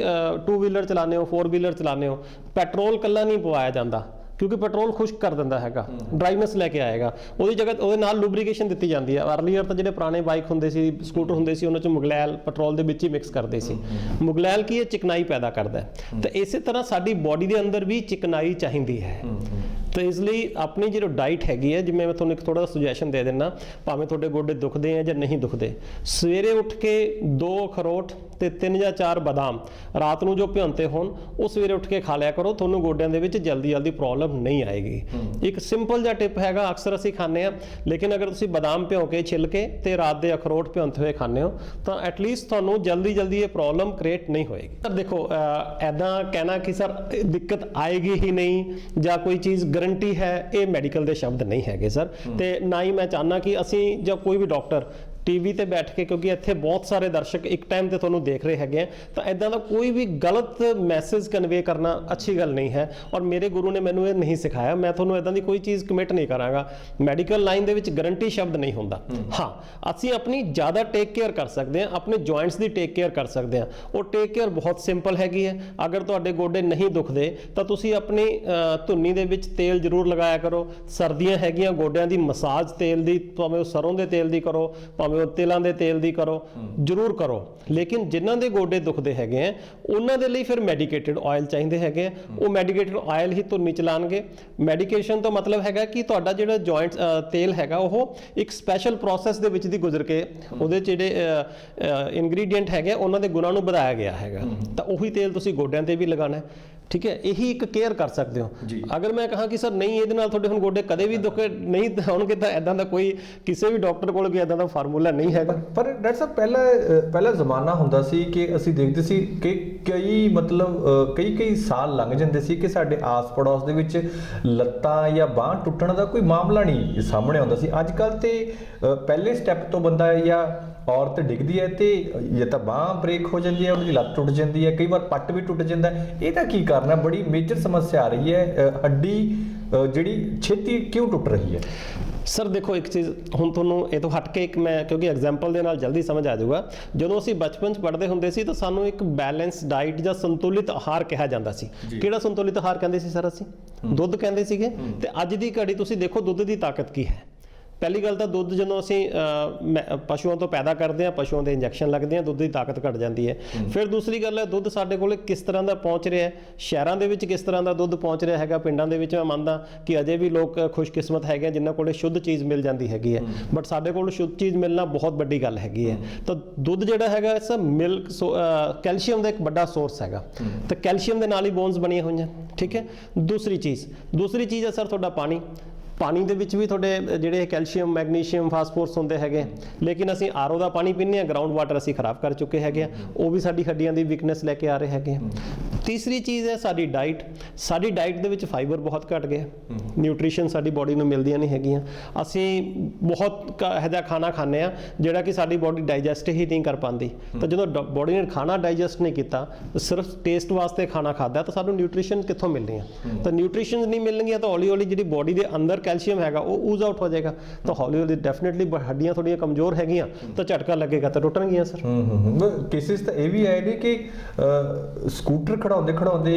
2 ਵੀਲਰ ਚਲਾਉਂਦੇ ਹੋ, 4 ਵੀਲਰ ਚਲਾਉਂਦੇ ਹੋ, ਪੈਟਰੋਲ ਕੱਲਾ ਨਹੀਂ ਪਵਾਇਆ ਜਾਂਦਾ ਕਿਉਂਕਿ ਪੈਟਰੋਲ ਖੁਸ਼ਕ ਕਰ ਦਿੰਦਾ ਹੈਗਾ, ਡਰਾਈਨੈਸ ਲੈ ਕੇ ਆਏਗਾ। ਉਹਦੀ ਜਗ੍ਹਾ ਉਹਦੇ ਨਾਲ ਲੂਬਰੀਕੇਸ਼ਨ ਦਿੱਤੀ ਜਾਂਦੀ ਹੈ। ਅਰਲੀਅਰ ਤਾਂ ਜਿਹੜੇ ਪੁਰਾਣੇ ਬਾਈਕ ਹੁੰਦੇ ਸੀ, ਸਕੂਟਰ ਹੁੰਦੇ ਸੀ, ਉਹਨਾਂ 'ਚ ਮੁਗਲੈਲ ਪੈਟਰੋਲ ਦੇ ਵਿੱਚ ਹੀ ਮਿਕਸ ਕਰਦੇ ਸੀ। ਮੁਗਲੈਲ ਕੀ ਹੈ, ਚਿਕਨਾਈ ਪੈਦਾ ਕਰਦਾ ਹੈ। ਤਾਂ ਇਸੇ ਤਰ੍ਹਾਂ ਸਾਡੀ ਬਾਡੀ ਦੇ ਅੰਦਰ ਵੀ ਚਿਕਨਾਈ ਚਾਹੀਦੀ ਹੈ। ਤਾਂ ਇਸ ਲਈ ਆਪਣੀ ਜਿਹੜੀ ਡਾਈਟ ਹੈਗੀ ਹੈ, ਜਿਵੇਂ ਮੈਂ ਤੁਹਾਨੂੰ ਇੱਕ ਥੋੜਾ ਜਿਹਾ ਸੁਜੈਸ਼ਨ ਦੇ ਦਿੰਦਾ, ਭਾਵੇਂ ਤੁਹਾਡੇ ਗੋਡੇ ਦੁਖਦੇ ਆ ਜਾਂ ਨਹੀਂ ਦੁਖਦੇ, ਸਵੇਰੇ ਉੱਠ ਕੇ 2 ਅਖਰੋਟ ਤੇ 3 ਜਾਂ 4 ਬਦਾਮ ਰਾਤ ਨੂੰ ਜੋ ਭਿਉਂਤੇ ਹੋਣ ਉਹ ਸਵੇਰੇ ਉੱਠ ਕੇ ਖਾ ਲਿਆ ਕਰੋ, ਤੁਹਾਨੂੰ ਗੋਡਿਆਂ ਦੇ ਵਿੱਚ ਜਲਦੀ ਪ੍ਰੋਬਲਮ ਨਹੀਂ ਆਏਗੀ। ਇੱਕ ਸਿੰਪਲ ਜਿਹਾ ਟਿਪ ਹੈਗਾ, ਅਕਸਰ ਅਸੀਂ ਖਾਂਦੇ ਆ, ਲੇਕਿਨ ਅਗਰ ਤੁਸੀਂ ਬਦਾਮ ਭਿਉਂ ਕੇ ਛਿੱਲ ਕੇ ਤੇ ਰਾਤ ਦੇ ਅਖਰੋਟ ਭਿਉਂਤੇ ਹੋਏ ਖਾਂਦੇ ਹੋ ਤਾਂ ਐਟਲੀਸਟ ਤੁਹਾਨੂੰ ਜਲਦੀ ਇਹ ਪ੍ਰੋਬਲਮ ਕ੍ਰੀਏਟ ਨਹੀਂ ਹੋਏਗੀ। ਸਰ ਦੇਖੋ ਐਦਾਂ ਕਹਿਣਾ ਕਿ ਸਰ ਦਿੱਕਤ ਆਏਗੀ ਹੀ ਨਹੀਂ ਜਾਂ ਕੋਈ ਚੀਜ਼ ਗਰੰਟੀ ਹੈ, ਇਹ ਮੈਡੀਕਲ ਦੇ ਸ਼ਬਦ ਨਹੀਂ ਹੈਗੇ ਸਰ। ਤੇ ਨਾ ਹੀ ਮੈਂ ਚਾਹੁੰਦਾ ਕਿ ਅਸੀਂ ਜਾਂ ਕੋਈ ਵੀ ਡਾਕਟਰ ਟੀਵੀ ਤੇ ਬੈਠ ਕੇ, ਕਿਉਂਕਿ ਇੱਥੇ ਬਹੁਤ ਸਾਰੇ ਦਰਸ਼ਕ ਇੱਕ ਟਾਈਮ ਤੇ ਤੁਹਾਨੂੰ ਦੇਖ ਰਹੇ ਹੈਗੇ ਆ, ਤਾਂ ਇਦਾਂ ਦਾ ਕੋਈ ਵੀ ਗਲਤ ਮੈਸੇਜ ਕਨਵੇ ਕਰਨਾ ਅੱਛੀ ਗੱਲ ਨਹੀਂ ਹੈ। ਔਰ ਮੇਰੇ ਗੁਰੂ ਨੇ ਮੈਨੂੰ ਇਹ ਨਹੀਂ ਸਿਖਾਇਆ, ਮੈਂ ਤੁਹਾਨੂੰ ਇਦਾਂ ਦੀ ਕੋਈ ਚੀਜ਼ ਕਮਿਟ ਨਹੀਂ ਕਰਾਂਗਾ। ਮੈਡੀਕਲ ਲਾਈਨ ਦੇ ਵਿੱਚ ਗਰੰਟੀ ਸ਼ਬਦ ਨਹੀਂ ਹੁੰਦਾ। ਹਾਂ, ਅਸੀਂ ਆਪਣੀ ਜ਼ਿਆਦਾ ਟੇਕ ਕੇਅਰ ਕਰ ਸਕਦੇ ਹਾਂ, ਆਪਣੇ ਜੁਆਇੰਟਸ ਦੀ ਟੇਕ ਕੇਅਰ ਕਰ ਸਕਦੇ ਹਾਂ। ਉਹ ਟੇਕ ਕੇਅਰ ਬਹੁਤ ਸਿੰਪਲ ਹੈਗੀ ਹੈ। ਅਗਰ ਤੁਹਾਡੇ ਗੋਡੇ ਨਹੀਂ ਦੁਖਦੇ ਤਾਂ ਤੁਸੀਂ ਆਪਣੀ ਧੁੰਨੀ ਦੇ ਵਿੱਚ ਤੇਲ ਜ਼ਰੂਰ ਲਗਾਇਆ ਕਰੋ। ਸਰਦੀਆਂ ਹੈਗੀਆਂ, ਗੋਡਿਆਂ ਦੀ ਮਸਾਜ ਤੇਲ ਦੀ, ਭਾਵੇਂ ਉਹ ਸਰੋਂ ਦੇ ਤੇਲ ਦੀ ਕਰੋ, ਭਾਵੇਂ ਤਿਲਾਂ ਦੇ ਤੇਲ ਦੀ ਕਰੋ, ਜ਼ਰੂਰ ਕਰੋ। ਲੇਕਿਨ ਜਿਨ੍ਹਾਂ ਦੇ ਗੋਡੇ ਦੁਖਦੇ ਹੈਗੇ ਆ ਉਹਨਾਂ ਦੇ ਲਈ ਫਿਰ ਮੈਡੀਕੇਟਡ ਆਇਲ ਚਾਹੀਦੇ ਹੈਗੇ ਆ। ਉਹ ਮੈਡੀਕੇਟਡ ਆਇਲ ਹੀ ਧੁੰਨੀ ਚਲਾਣਗੇ। ਮੈਡੀਕੇਸ਼ਨ ਤੋਂ ਮਤਲਬ ਹੈਗਾ ਕਿ ਤੁਹਾਡਾ ਜਿਹੜਾ ਜੁਆਇੰਟ ਤੇਲ ਹੈਗਾ ਉਹ ਇੱਕ ਸਪੈਸ਼ਲ ਪ੍ਰੋਸੈਸ ਦੇ ਵਿੱਚ ਦੀ ਗੁਜ਼ਰ ਕੇ ਉਹਦੇ ਜਿਹੜੇ ਇਨਗਰੀਡੀਐਂਟ ਹੈਗੇ ਉਹਨਾਂ ਦੇ ਗੁਣਾਂ ਨੂੰ ਵਧਾਇਆ ਗਿਆ ਹੈਗਾ, ਤਾਂ ਉਹੀ ਤੇਲ ਤੁਸੀਂ ਗੋਡਿਆਂ ਤੇ ਵੀ ਲਗਾਉਣਾ ਹੈ। ਠੀਕ ਹੈ, ਇਹੀ ਇੱਕ ਕੇਅਰ ਕਰ ਸਕਦੇ ਹੋ। ਅਗਰ ਮੈਂ ਕਹਾਂ ਕਿ ਸਰ ਨਹੀਂ ਇਹਦੇ ਨਾਲ ਤੁਹਾਡੇ ਹੁਣ ਗੋਡੇ ਕਦੇ ਵੀ ਦੁਖੇ ਨਹੀਂ ਹੋਣਗੇ, ਤਾਂ ਇਦਾਂ ਦਾ ਕੋਈ ਕਿਸੇ ਵੀ ਡਾਕਟਰ ਕੋਲ ਕੋਈ ਇਦਾਂ ਦਾ ਫਾਰਮੂਲਾ ਨਹੀਂ ਹੈਗਾ। ਪਰ ਡਾਕਟਰ ਸਾਹਿਬ ਪਹਿਲਾ ਜ਼ਮਾਨਾ ਹੁੰਦਾ ਸੀ ਕਿ ਅਸੀਂ ਦੇਖਦੇ ਸੀ ਕਿ ਕਈ ਸਾਲ ਲੰਘ ਜਾਂਦੇ ਸੀ ਕਿ ਸਾਡੇ ਆਸ ਪੜੋਸ ਦੇ ਵਿੱਚ ਲੱਤਾਂ ਜਾਂ ਬਾਂਹ ਟੁੱਟਣ ਦਾ ਕੋਈ ਮਾਮਲਾ ਨਹੀਂ ਸਾਹਮਣੇ ਆਉਂਦਾ ਸੀ। ਅੱਜ ਕੱਲ੍ਹ ਤੇ ਪਹਿਲੇ ਸਟੈਪ ਤੋਂ ਬੰਦਾ ਜਾਂ ਔਰਤ ਡਿੱਗਦੀ ਹੈ ਤੇ ਜਾਂ ਤਾਂ ਬਾਂਹ ਬ੍ਰੇਕ ਹੋ ਜਾਂਦੀ ਹੈ, ਉਹਦੀ ਲੱਤ ਟੁੱਟ ਜਾਂਦੀ ਹੈ, ਕਈ ਵਾਰ ਪੱਟ ਵੀ ਟੁੱਟ ਜਾਂਦਾ ਹੈ। ਇਹਦਾ ਕੀ ਕਾਰਨ ਹੈ? ਬੜੀ ਮੇਜਰ ਸਮੱਸਿਆ ਆ ਰਹੀ ਹੈ, ਹੱਡੀ ਜਿਹੜੀ ਛੇਤੀ ਕਿਉਂ ਟੁੱਟ ਰਹੀ ਹੈ? ਸਰ ਦੇਖੋ, ਇੱਕ ਚੀਜ਼ ਹੁਣ ਤੁਹਾਨੂੰ ਇਹ ਤੋਂ ਹਟ ਕੇ ਇੱਕ ਮੈਂ, ਕਿਉਂਕਿ ਐਗਜ਼ਾਮਪਲ ਦੇ ਨਾਲ ਜਲਦੀ ਸਮਝ ਆ ਜਾਊਗਾ। ਜਦੋਂ ਅਸੀਂ ਬਚਪਨ 'ਚ ਪੜ੍ਹਦੇ ਹੁੰਦੇ ਸੀ ਤਾਂ ਸਾਨੂੰ ਇੱਕ ਬੈਲੈਂਸ ਡਾਈਟ ਜਾਂ ਸੰਤੁਲਿਤ ਆਹਾਰ ਕਿਹਾ ਜਾਂਦਾ ਸੀ। ਕਿਹੜਾ ਸੰਤੁਲਿਤ ਆਹਾਰ ਕਹਿੰਦੇ ਸੀ ਸਰ? ਅਸੀਂ ਦੁੱਧ ਕਹਿੰਦੇ ਸੀਗੇ। ਤੇ ਅੱਜ ਦੀ ਘੜੀ ਤੁਸੀਂ ਦੇਖੋ ਦੁੱਧ ਦੀ ਤਾਕਤ ਕੀ ਹੈ। ਪਹਿਲੀ ਗੱਲ ਤਾਂ ਦੁੱਧ ਜਦੋਂ ਅਸੀਂ ਪਸ਼ੂਆਂ ਤੋਂ ਪੈਦਾ ਕਰਦੇ ਹਾਂ, ਪਸ਼ੂਆਂ ਦੇ ਇੰਜੈਕਸ਼ਨ ਲੱਗਦੇ ਆ, ਦੁੱਧ ਦੀ ਤਾਕਤ ਘਟ ਜਾਂਦੀ ਹੈ। ਫਿਰ ਦੂਸਰੀ ਗੱਲ ਹੈ, ਦੁੱਧ ਸਾਡੇ ਕੋਲ ਕਿਸ ਤਰ੍ਹਾਂ ਦਾ ਪਹੁੰਚ ਰਿਹਾ ਹੈ, ਸ਼ਹਿਰਾਂ ਦੇ ਵਿੱਚ ਕਿਸ ਤਰ੍ਹਾਂ ਦਾ ਦੁੱਧ ਪਹੁੰਚ ਰਿਹਾ ਹੈਗਾ, ਪਿੰਡਾਂ ਦੇ ਵਿੱਚ ਮੈਂ ਮੰਨਦਾ ਕਿ ਅਜੇ ਵੀ ਲੋਕ ਖੁਸ਼ਕਿਸਮਤ ਹੈਗੇ ਆ ਜਿਨ੍ਹਾਂ ਕੋਲ ਸ਼ੁੱਧ ਚੀਜ਼ ਮਿਲ ਜਾਂਦੀ ਹੈਗੀ ਹੈ। ਬਟ ਸਾਡੇ ਕੋਲ ਸ਼ੁੱਧ ਚੀਜ਼ ਮਿਲਣਾ ਬਹੁਤ ਵੱਡੀ ਗੱਲ ਹੈਗੀ ਹੈ। ਤਾਂ ਦੁੱਧ ਜਿਹੜਾ ਹੈਗਾ ਇਸ ਮਿਲਕ ਕੈਲਸ਼ੀਅਮ ਦਾ ਇੱਕ ਵੱਡਾ ਸੋਰਸ ਹੈਗਾ, ਤੇ ਕੈਲਸ਼ੀਅਮ ਦੇ ਨਾਲ ਹੀ ਬੋਨਸ ਬਣੀਆਂ ਹੋਈਆਂ, ਠੀਕ ਹੈ। ਦੂਸਰੀ ਚੀਜ਼ ਹੈ ਸਰ ਤੁਹਾਡਾ ਪਾਣੀ ਦੇ ਵਿੱਚ ਵੀ ਤੁਹਾਡੇ ਜਿਹੜੇ ਕੈਲਸ਼ੀਅਮ, ਮੈਗਨੀਸ਼ੀਅਮ, ਫਾਸਫੋਰਸ ਹੁੰਦੇ ਹੈਗੇ, ਲੇਕਿਨ ਅਸੀਂ ਆਰਓ ਦਾ ਪਾਣੀ ਪੀਂਦੇ ਹਾਂ, ਗਰਾਊਂਡ ਵਾਟਰ ਅਸੀਂ ਖਰਾਬ ਕਰ ਚੁੱਕੇ ਹੈਗੇ ਆ, ਉਹ ਵੀ ਸਾਡੀ ਹੱਡੀਆਂ ਦੀ ਵੀਕਨੈਸ ਲੈ ਕੇ ਆ ਰਹੇ ਹੈਗੇ ਆ। ਤੀਸਰੀ ਚੀਜ਼ ਹੈ ਸਾਡੀ ਡਾਈਟ ਦੇ ਵਿੱਚ ਫਾਈਬਰ ਬਹੁਤ ਘਟ ਗਿਆ, ਨਿਊਟ੍ਰੀਸ਼ਨ ਸਾਡੀ ਬੋਡੀ ਨੂੰ ਮਿਲਦੀਆਂ ਨਹੀਂ ਹੈਗੀਆਂ। ਅਸੀਂ ਬਹੁਤ ਇਹੋ ਜਿਹਾ ਖਾਣਾ ਖਾਂਦੇ ਆ ਜਿਹੜਾ ਕਿ ਸਾਡੀ ਬੋਡੀ ਡਾਈਜੈਸਟ ਹੀ ਨਹੀਂ ਕਰ ਪਾਉਂਦੀ। ਤਾਂ ਜਦੋਂ ਬੋਡੀ ਨੇ ਖਾਣਾ ਡਾਈਜੈਸਟ ਨਹੀਂ ਕੀਤਾ, ਸਿਰਫ ਟੇਸਟ ਵਾਸਤੇ ਖਾਣਾ ਖਾਦਾ, ਤਾਂ ਸਾਨੂੰ ਨਿਊਟ੍ਰੀਸ਼ਨ ਕਿੱਥੋਂ ਮਿਲਣੀ ਆ? ਤਾਂ ਨਿਊਟ੍ਰੀਸ਼ਨ ਨਹੀਂ ਮਿਲਣਗੀਆਂ ਤਾਂ ਹੌਲੀ ਹੌਲੀ ਜਿਹੜੀ ਬੋਡੀ ਦੇ ਅੰਦਰ ਕੈਲਸ਼ੀਅਮ ਹੈਗਾ ਉਹ ਊਜ਼ ਆਊਟ ਹੋ ਜਾਏਗਾ। ਤਾਂ ਹੌਲੀ ਹੌਲੀ ਡੈਫੀਨਿਟਲੀ ਹੱਡੀਆਂ ਥੋੜੀਆਂ ਕਮਜ਼ੋਰ ਹੈਗੀਆਂ ਤਾਂ ਝਟਕਾ ਲੱਗੇਗਾ ਤਾਂ ਟੁੱਟਣਗੀਆਂ ਸਰ। ਕੇਸਿਸ ਤਾਂ ਇਹ ਵੀ ਆਏ ਨੇ ਕਿ ਸਕੂਟਰ ਖੜਾਉਂਦੇ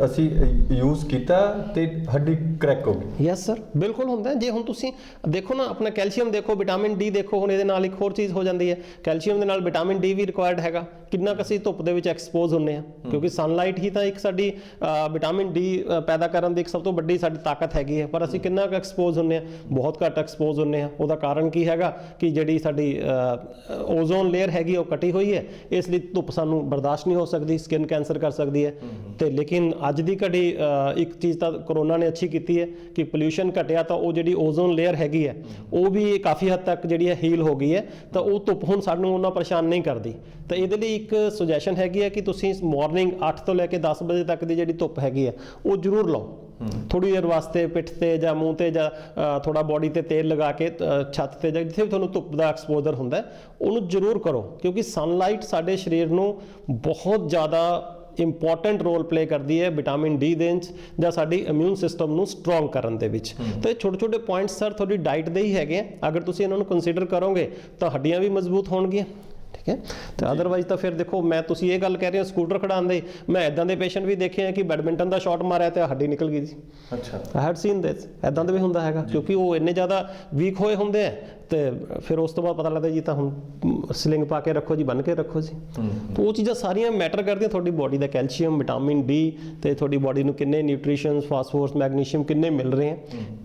ਅਸੀਂ ਯੂਜ਼ ਕੀਤਾ ਤੇ ਹੱਡੀ ਕਰੈਕ ਹੋ ਗਈ। ਯੈਸ ਸਰ, ਬਿਲਕੁਲ ਹੁੰਦਾ। ਜੇ ਹੁਣ ਤੁਸੀਂ ਦੇਖੋ ਨਾ, ਆਪਣਾ ਕੈਲਸ਼ੀਅਮ ਦੇਖੋ, ਵਿਟਾਮਿਨ ਡੀ ਦੇਖੋ, ਹੁਣ ਇਹਦੇ ਨਾਲ ਇੱਕ ਹੋਰ ਚੀਜ਼ ਹੋ ਜਾਂਦੀ ਹੈ, ਕੈਲਸ਼ੀਅਮ ਦੇ ਨਾਲ ਵਿਟਾਮਿਨ ਡੀ ਵੀ ਰਿਕੁਆਇਰਡ ਹੈਗਾ। ਕਿੰਨਾ ਕੁ ਅਸੀਂ ਧੁੱਪ ਦੇ ਵਿੱਚ ਐਕਸਪੋਜ਼ ਹੁੰਦੇ ਆ, ਕਿਉਂਕਿ ਸਨਲਾਈਟ ਹੀ ਤਾਂ ਇੱਕ ਸਾਡੀ ਵਿਟਾਮਿਨ ਡੀ ਪੈਦਾ ਕਰਨ ਦੀ ਇੱਕ ਸਭ ਤੋਂ ਵੱਡੀ ਸਾਡੀ ਤਾਕਤ ਹੈਗੀ ਹੈ। ਪਰ ਅਸੀਂ ਕਿੰਨਾ ਕੁ ਐਕਸਪੋਜ਼ ਹੁੰਦੇ ਆ? ਬਹੁਤ ਘੱਟ ਐਕਸਪੋਜ਼ ਹੁੰਦੇ ਆ। ਉਹਦਾ ਕਾਰਨ ਕੀ ਹੈਗਾ ਕਿ ਜਿਹੜੀ ਸਾਡੀ ਓਜ਼ੋਨ ਲੇਅਰ ਹੈਗੀ ਉਹ ਕੱਟੀ ਹੋਈ ਹੈ, ਇਸ ਲਈ ਧੁੱਪ ਸਾਨੂੰ ਬਰਦਾਸ਼ਤ ਨਹੀਂ ਹੋ ਸਕਦੀ, ਸਕਿਨ ਕੈਂਸਰ ਕਰ ਸਕਦੀ ਹੈ। ਤੇ ਲੇਕਿਨ ਅੱਜ ਦੀ ਘੜੀ ਇੱਕ ਚੀਜ਼ ਤਾਂ ਕਰੋਨਾ ਨੇ ਅੱਛੀ ਕੀਤੀ ਹੈ ਕਿ ਪੋਲਿਊਸ਼ਨ ਘਟਿਆ, ਤਾਂ ਉਹ ਜਿਹੜੀ ਓਜ਼ੋਨ ਲੇਅਰ ਹੈਗੀ ਹੈ ਉਹ ਵੀ ਕਾਫੀ ਹੱਦ ਤੱਕ ਜਿਹੜੀ ਹੈ ਹੀਲ ਹੋ ਗਈ ਹੈ। ਤਾਂ ਉਹ ਧੁੱਪ ਹੁਣ ਸਾਨੂੰ ਉਹਨਾਂ ਪਰੇਸ਼ਾਨ ਨਹੀਂ ਕਰਦੀ। ਤਾਂ ਇਹਦੇ ਲਈ ਇੱਕ ਸੁਜੈਸ਼ਨ ਹੈਗੀ ਹੈ ਕਿ ਤੁਸੀਂ ਮਾਰਨਿੰਗ 8 ਤੋਂ ਲੈ ਕੇ 10 ਵਜੇ ਤੱਕ ਦੀ ਜਿਹੜੀ ਧੁੱਪ ਹੈਗੀ ਹੈ ਉਹ ਜ਼ਰੂਰ ਲਓ, ਥੋੜੀ ਦੇਰ ਵਾਸਤੇ ਪਿੱਠ ਤੇ ਜਾਂ ਮੂੰਹ ਤੇ ਜਾਂ ਥੋੜਾ ਬੋਡੀ ਤੇ ਤੇਲ ਲਗਾ ਕੇ ਛੱਤ ਤੇ ਜਾਂ ਜਿੱਥੇ ਵੀ ਤੁਹਾਨੂੰ ਧੁੱਪ ਦਾ ਐਕਸਪੋਜ਼ਰ ਹੁੰਦਾ ਉਹਨੂੰ ਜ਼ਰੂਰ ਕਰੋ, ਕਿਉਂਕਿ ਸਨਲਾਈਟ ਸਾਡੇ ਸਰੀਰ ਨੂੰ ਬਹੁਤ ਜ਼ਿਆਦਾ ਇੰਪੋਰਟੈਂਟ ਰੋਲ ਪਲੇ ਕਰਦੀ ਹੈ ਵਿਟਾਮਿਨ ਡੀ ਦੇਣ 'ਚ ਜਾਂ ਸਾਡੀ ਇਮਿਊਨ ਸਿਸਟਮ ਨੂੰ ਸਟਰੋਂਗ ਕਰਨ ਦੇ ਵਿੱਚ। ਤਾਂ ਇਹ ਛੋਟੇ ਛੋਟੇ ਪੁਆਇੰਟਸ ਸਰ ਤੁਹਾਡੀ ਡਾਈਟ ਦੇ ਹੀ ਹੈਗੇ ਆ, ਅਗਰ ਤੁਸੀਂ ਇਹਨਾਂ ਨੂੰ ਕੰਸੀਡਰ ਕਰੋਗੇ ਤਾਂ ਹੱਡੀਆਂ ਵੀ ਮਜ਼ਬੂਤ ਹੋਣਗੀਆਂ, ਠੀਕ ਹੈ। ਤੇ ਅਦਰਵਾਈਜ਼ ਤਾਂ ਫਿਰ ਦੇਖੋ, ਤੁਸੀਂ ਇਹ ਗੱਲ ਕਹਿ ਰਹੇ ਹੋ ਸਕੂਟਰ ਖੜਾਉਣ ਦੇ, ਮੈਂ ਇਦਾਂ ਦੇ ਪੇਸ਼ੈਂਟ ਵੀ ਦੇਖੇ ਆ ਕਿ ਬੈਡਮਿੰਟਨ ਦਾ ਸ਼ਾਟ ਮਾਰਿਆ ਤੇ ਹੱਡੀ ਨਿਕਲ ਗਈ ਜੀ। ਅੱਛਾ, ਆਈ ਹੈਡ ਸੀਨ ਦਿਸ, ਇਦਾਂ ਦਾ ਵੀ ਹੁੰਦਾ ਹੈਗਾ, ਕਿਉਂਕਿ ਉਹ ਇੰਨੇ ਜ਼ਿਆਦਾ ਵੀਕ ਹੋਏ ਹੁੰਦੇ ਆ। ਤੇ ਫਿਰ ਉਸ ਤੋਂ ਬਾਅਦ ਪਤਾ ਲੱਗਦਾ ਜੀ ਤਾਂ ਹੁਣ ਸਲਿੰਗ ਪਾ ਕੇ ਰੱਖੋ ਜੀ, ਬੰਨ ਕੇ ਰੱਖੋ ਜੀ। ਤਾਂ ਉਹ ਚੀਜ਼ਾਂ ਸਾਰੀਆਂ ਮੈਟਰ ਕਰਦੀਆਂ, ਤੁਹਾਡੀ ਬੋਡੀ ਦਾ ਕੈਲਸ਼ੀਅਮ, ਵਿਟਾਮਿਨ ਡੀ, ਤੇ ਤੁਹਾਡੀ ਬੋਡੀ ਨੂੰ ਕਿੰਨੇ ਨਿਊਟ੍ਰੀਸ਼ਨ, ਫਾਸਫੋਰਸ, ਮੈਗਨੀਸ਼ੀਅਮ ਕਿੰਨੇ ਮਿਲ ਰਹੇ ਆ,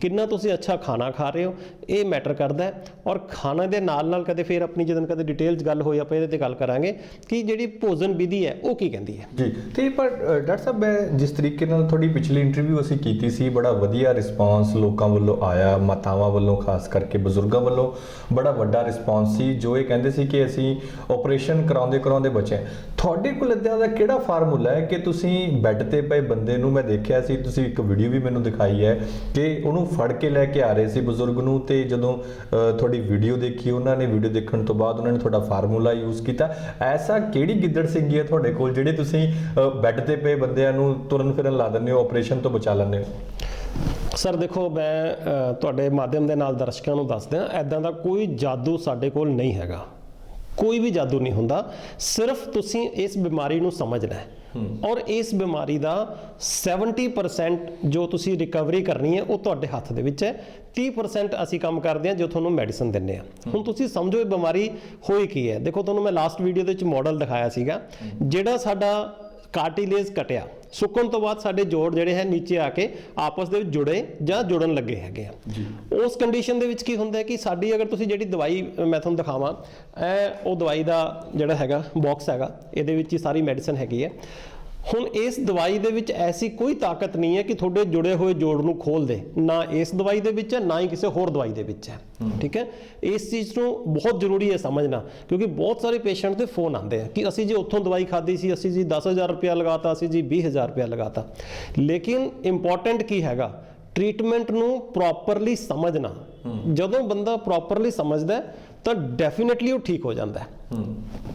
ਕਿੰਨਾ ਤੁਸੀਂ ਅੱਛਾ ਖਾਣਾ ਖਾ ਰਹੇ ਹੋ, ਇਹ ਮੈਟਰ ਕਰਦਾ ਹੈ। ਔਰ ਖਾਣੇ ਦੇ ਨਾਲ ਨਾਲ ਕਦੇ ਫਿਰ ਆਪਣੀ ਜਦੋਂ ਕਦੇ ਡਿਟੇਲ 'ਚ ਗੱਲ ਹੋਈ ਆਪਾਂ ਇਹਦੇ ਤੇ ਗੱਲ ਕਰਾਂਗੇ ਕਿ ਜਿਹੜੀ ਭੋਜਨ ਵਿਧੀ ਹੈ ਉਹ ਕੀ ਕਹਿੰਦੀ ਹੈ ਜੀ। ਤੇ ਪਰ ਡਾਕਟਰ ਸਾਹਿਬ, ਮੈਂ ਜਿਸ ਤਰੀਕੇ ਨਾਲ ਤੁਹਾਡੀ ਪਿਛਲੀ ਇੰਟਰਵਿਊ ਅਸੀਂ ਕੀਤੀ ਸੀ, ਬੜਾ ਵਧੀਆ ਰਿਸਪਾਂਸ ਲੋਕਾਂ ਵੱਲੋਂ ਆਇਆ, ਮਾਤਾਵਾਂ ਵੱਲੋਂ, ਖਾਸ ਕਰਕੇ ਬਜ਼ੁਰਗਾਂ ਵੱਲੋਂ ਬੜਾ ਵੱਡਾ ਰਿਸਪਾਂਸ ਸੀ, ਜੋ ਇਹ ਕਹਿੰਦੇ ਸੀ ਕਿ ਅਸੀਂ ਆਪਰੇਸ਼ਨ ਕਰਾਉਂਦੇ ਬਚੇ। ਤੁਹਾਡੇ ਕੋਲ ਇੱਦਾਂ ਦਾ ਕਿਹੜਾ ਫਾਰਮੂਲਾ ਹੈ ਕਿ ਤੁਸੀਂ ਬੈੱਡ ਤੇ ਪਏ ਬੰਦੇ ਨੂੰ, ਮੈਂ ਦੇਖਿਆ ਸੀ ਤੁਸੀਂ ਇੱਕ ਵੀਡੀਓ ਵੀ ਮੈਨੂੰ ਦਿਖਾਈ ਹੈ ਕਿ ਉਹਨੂੰ ਫੜ ਕੇ ਲੈ ਕੇ ਆ ਰਹੇ ਸੀ ਬਜ਼ੁਰਗ ਨੂੰ, ਤੇ ਜਦੋਂ ਤੁਹਾਡੀ ਵੀਡੀਓ ਦੇਖੀ, ਉਹਨਾਂ ਨੇ ਵੀਡੀਓ ਦੇਖਣ ਤੋਂ ਬਾਅਦ ਉਹਨਾਂ ਨੇ ਤੁਹਾਡਾ ਫਾਰਮੂਲਾ ਯੂਜ਼ ਕੀਤਾ। ਐਸਾ ਕਿਹੜੀ ਗਿੱਦੜ ਸਿੰਘੀ ਹੈ ਤੁਹਾਡੇ ਕੋਲ ਜਿਹੜੇ ਤੁਸੀਂ ਬੈੱਡ ਤੇ ਪਏ ਬੰਦਿਆਂ ਨੂੰ ਤੁਰਨ ਫਿਰਨ ਲਾ ਦਿੰਦੇ ਹੋ, ਆਪਰੇਸ਼ਨ ਤੋਂ ਬਚਾ ਲੈਂਦੇ ਹੋ? ਸਰ ਦੇਖੋ, ਮੈਂ ਤੁਹਾਡੇ ਮਾਧਿਅਮ ਦੇ ਨਾਲ ਦਰਸ਼ਕਾਂ ਨੂੰ ਦੱਸ ਦਿਆਂ, ਐਦਾਂ ਦਾ ਕੋਈ ਜਾਦੂ ਸਾਡੇ ਕੋਲ ਨਹੀਂ ਹੈਗਾ, ਕੋਈ ਵੀ ਜਾਦੂ ਨਹੀਂ ਹੁੰਦਾ। ਸਿਰਫ ਤੁਸੀਂ ਇਸ ਬਿਮਾਰੀ ਨੂੰ ਸਮਝਣਾ ਹੈ ਔਰ ਇਸ ਬਿਮਾਰੀ ਦਾ 70% ਜੋ ਤੁਸੀਂ ਰਿਕਵਰੀ ਕਰਨੀ ਹੈ ਉਹ ਤੁਹਾਡੇ ਹੱਥ ਦੇ ਵਿੱਚ ਹੈ। 30% ਅਸੀਂ ਕੰਮ ਕਰਦੇ ਹਾਂ ਜੋ ਤੁਹਾਨੂੰ ਮੈਡੀਸਨ ਦਿੰਦੇ ਆ। ਹੁਣ ਤੁਸੀਂ ਸਮਝੋ ਇਹ ਬਿਮਾਰੀ ਹੋਈ ਕੀ ਹੈ। ਦੇਖੋ, ਤੁਹਾਨੂੰ ਮੈਂ ਲਾਸਟ ਵੀਡੀਓ ਦੇ ਵਿੱਚ ਮਾਡਲ ਦਿਖਾਇਆ ਸੀਗਾ, ਜਿਹੜਾ ਸਾਡਾ ਕਾਰਟਿਲੇਜ ਕਟਿਆ, ਸੁੱਕਣ ਤੋਂ ਬਾਅਦ ਸਾਡੇ ਜੋੜ ਜਿਹੜੇ ਹੈ ਨੀਚੇ ਆ ਕੇ ਆਪਸ ਦੇ ਵਿੱਚ ਜੁੜੇ ਜਾਂ ਜੁੜਨ ਲੱਗੇ ਹੈਗੇ ਆ। ਉਸ ਕੰਡੀਸ਼ਨ ਦੇ ਵਿੱਚ ਕੀ ਹੁੰਦਾ ਹੈ ਕਿ ਸਾਡੀ, ਅਗਰ ਤੁਸੀਂ ਜਿਹੜੀ ਦਵਾਈ ਮੈਂ ਤੁਹਾਨੂੰ ਦਿਖਾਵਾਂ, ਉਹ ਦਵਾਈ ਦਾ ਜਿਹੜਾ ਹੈਗਾ ਬਾਕਸ ਹੈਗਾ, ਇਹਦੇ ਵਿੱਚ ਹੀ ਸਾਰੀ ਮੈਡੀਸਨ ਹੈਗੀ ਹੈ। ਹੁਣ ਇਸ ਦਵਾਈ ਦੇ ਵਿੱਚ ਐਸੀ ਕੋਈ ਤਾਕਤ ਨਹੀਂ ਹੈ ਕਿ ਤੁਹਾਡੇ ਜੁੜੇ ਹੋਏ ਜੋੜ ਨੂੰ ਖੋਲ ਦੇ, ਨਾ ਇਸ ਦਵਾਈ ਦੇ ਵਿੱਚ ਹੈ, ਨਾ ਹੀ ਕਿਸੇ ਹੋਰ ਦਵਾਈ ਦੇ ਵਿੱਚ ਹੈ, ਠੀਕ ਹੈ। ਇਸ ਚੀਜ਼ ਨੂੰ ਬਹੁਤ ਜ਼ਰੂਰੀ ਹੈ ਸਮਝਣਾ, ਕਿਉਂਕਿ ਬਹੁਤ ਸਾਰੇ ਪੇਸ਼ੈਂਟ ਦੇ ਫੋਨ ਆਉਂਦੇ ਆ ਕਿ ਅਸੀਂ ਜੀ ਉੱਥੋਂ ਦਵਾਈ ਖਾਧੀ ਸੀ, ਅਸੀਂ ਜੀ 10,000 ਰੁਪਇਆ ਲਗਾਤਾ, ਅਸੀਂ ਜੀ 20,000 ਰੁਪਇਆ ਲਗਾਤਾ। ਲੇਕਿਨ ਇੰਪੋਰਟੈਂਟ ਕੀ ਹੈਗਾ, ਟ੍ਰੀਟਮੈਂਟ ਨੂੰ ਪ੍ਰੋਪਰਲੀ ਸਮਝਣਾ। ਜਦੋਂ ਬੰਦਾ ਪ੍ਰੋਪਰਲੀ ਸਮਝਦਾ ਤਾਂ ਡੈਫੀਨਿਟਲੀ ਉਹ ਠੀਕ ਹੋ ਜਾਂਦਾ ਹੈ।